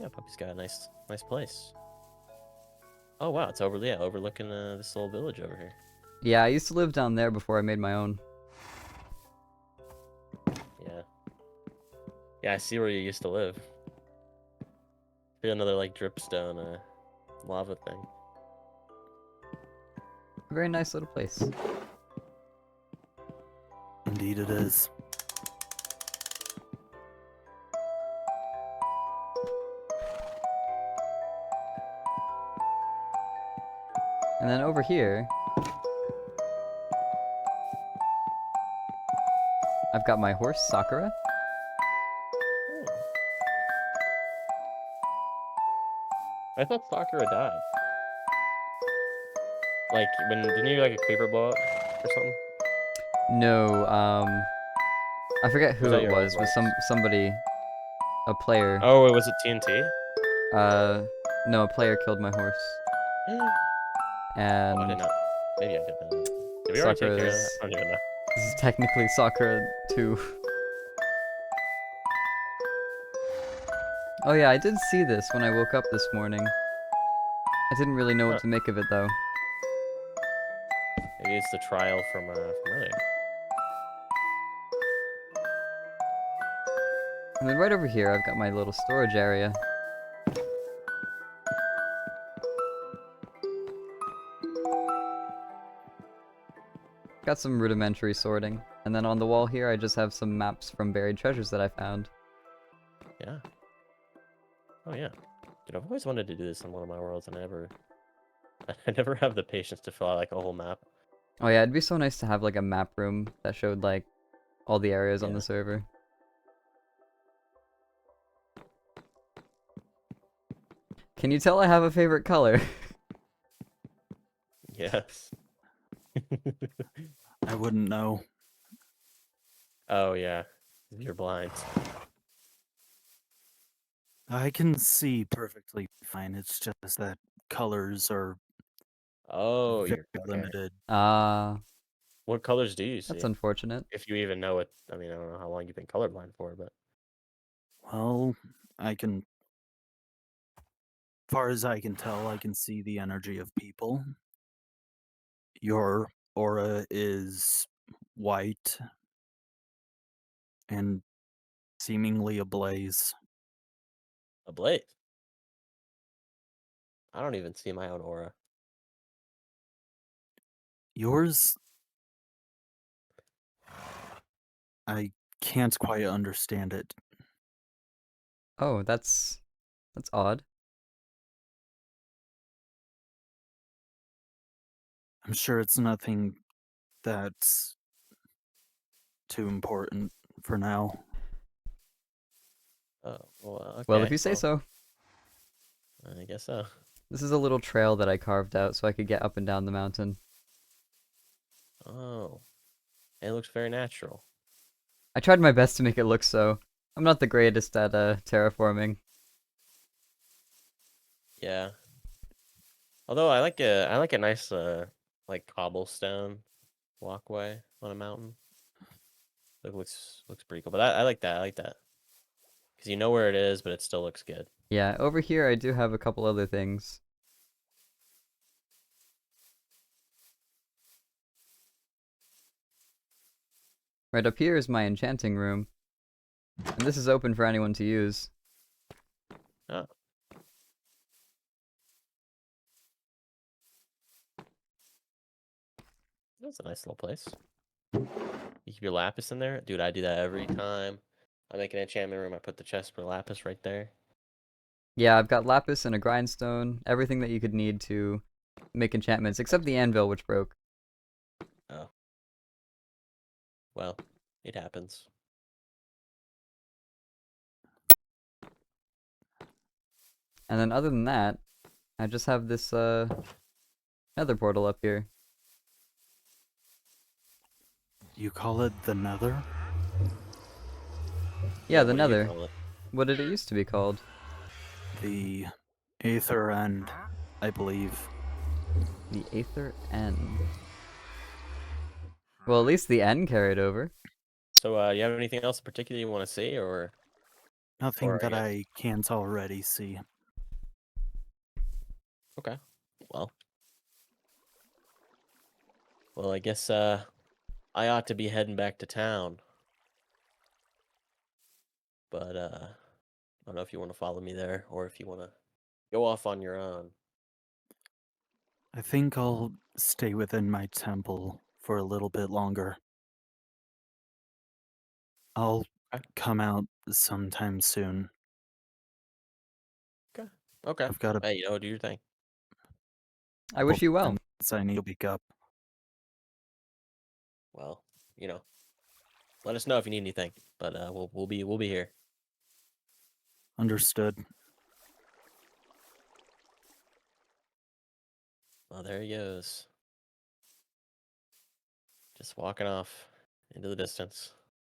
Speaker 2: Yeah, Puppy's got a nice place. Oh wow, it's overlooking this little village over here.
Speaker 1: Yeah, I used to live down there before I made my own.
Speaker 2: Yeah. Yeah, I see where you used to live. See another like dripstone lava thing.
Speaker 1: A very nice little place.
Speaker 3: Indeed it is.
Speaker 1: And then over here, I've got my horse, Sakura.
Speaker 2: I thought Sakura died. Like, didn't you like a creeper blow up or something?
Speaker 1: No, I forget who
Speaker 2: Was that
Speaker 1: it
Speaker 2: your
Speaker 1: was, but
Speaker 2: horse?
Speaker 1: somebody, a player.
Speaker 2: Oh, was it TNT?
Speaker 1: No, a player killed my horse.
Speaker 2: Oh, I did
Speaker 1: And
Speaker 2: not. Maybe I did know that. Did we already take care of that?
Speaker 1: Sakura's
Speaker 2: I don't even know.
Speaker 1: This is technically Sakura 2. Oh yeah, I did see this when I woke up this morning. I didn't really know what
Speaker 2: Huh.
Speaker 1: to make of it though.
Speaker 2: Maybe it's the trial from earlier.
Speaker 1: And then right over here, I've got my little storage area. Got some rudimentary sorting. And then on the wall here, I just have some maps from buried treasures that I found.
Speaker 2: Yeah. Oh yeah. Dude, I've always wanted to do this on one of my worlds, and I never have the patience to fill out like a whole map.
Speaker 1: Oh yeah, it'd be so nice to have like a map room that showed like all the areas on
Speaker 2: Yeah.
Speaker 1: the server. Can you tell I have a favorite color?
Speaker 2: Yes.
Speaker 3: I wouldn't know.
Speaker 2: Oh yeah. You're blind.
Speaker 3: I can see perfectly fine. It's just that colors are
Speaker 2: Oh,
Speaker 3: very
Speaker 2: you're okay.
Speaker 3: limited.
Speaker 1: Ah,
Speaker 2: What colors do you
Speaker 1: that's
Speaker 2: see?
Speaker 1: unfortunate.
Speaker 2: If you even know it. I mean, I don't know how long you've been colorblind for, but
Speaker 3: Well, I can, far as I can tell, I can see the energy of people. Your aura is white and seemingly ablaze.
Speaker 2: a blaze. I don't even see my own aura.
Speaker 3: Yours, I can't quite understand it.
Speaker 1: Oh, that's odd.
Speaker 3: I'm sure it's nothing that's too important for now.
Speaker 2: Oh, well,
Speaker 1: Well, if
Speaker 2: okay.
Speaker 1: you say
Speaker 2: Well,
Speaker 1: so.
Speaker 2: I guess so.
Speaker 1: This is a little trail that I carved out so I could get up and down the mountain.
Speaker 2: Oh, it looks very natural.
Speaker 1: I tried my best to make it look so. I'm not the greatest at terraforming.
Speaker 2: Yeah. Although I like a nice like cobblestone walkway on a mountain. It looks pretty cool. But I like that. I like that. Because you know where it is, but it still looks good.
Speaker 1: Yeah, over here I do have a couple other things. Right up here is my enchanting room. And this is open for anyone to use.
Speaker 2: Oh. That's a nice little place. You keep your lapis in there? Dude, I do that every time. I make an enchantment room, I put the chest for lapis right there.
Speaker 1: Yeah, I've got lapis and a grindstone, everything that you could need to make enchantments, except the anvil, which broke.
Speaker 2: Oh. Well, it happens.
Speaker 1: And then other than that, I just have this nether portal up here.
Speaker 3: You call it the Nether?
Speaker 1: Yeah, the
Speaker 2: What do you
Speaker 1: nether.
Speaker 2: call it?
Speaker 1: What did it used to be called?
Speaker 3: The Aether End, I believe.
Speaker 1: The Aether End. Well, at least the N carried over.
Speaker 2: So, you have anything else in particular you want to see, or
Speaker 3: Nothing
Speaker 2: I
Speaker 3: that
Speaker 2: guess
Speaker 3: I can't already see.
Speaker 2: okay. Well, I guess I ought to be heading back to town. But I don't know if you want to follow me there or if you want to go off on your own.
Speaker 3: I think I'll stay within my temple for a little bit longer. I'll
Speaker 2: Okay.
Speaker 3: come out sometime soon.
Speaker 2: Okay. Okay.
Speaker 3: I've got a
Speaker 2: Hey, do your thing.
Speaker 1: I
Speaker 3: couple
Speaker 1: wish you well.
Speaker 3: things I need to pick up.
Speaker 2: Well, let us know if you need anything. But we'll be here.
Speaker 3: Understood.
Speaker 2: Well, there he goes. Just walking off into the distance.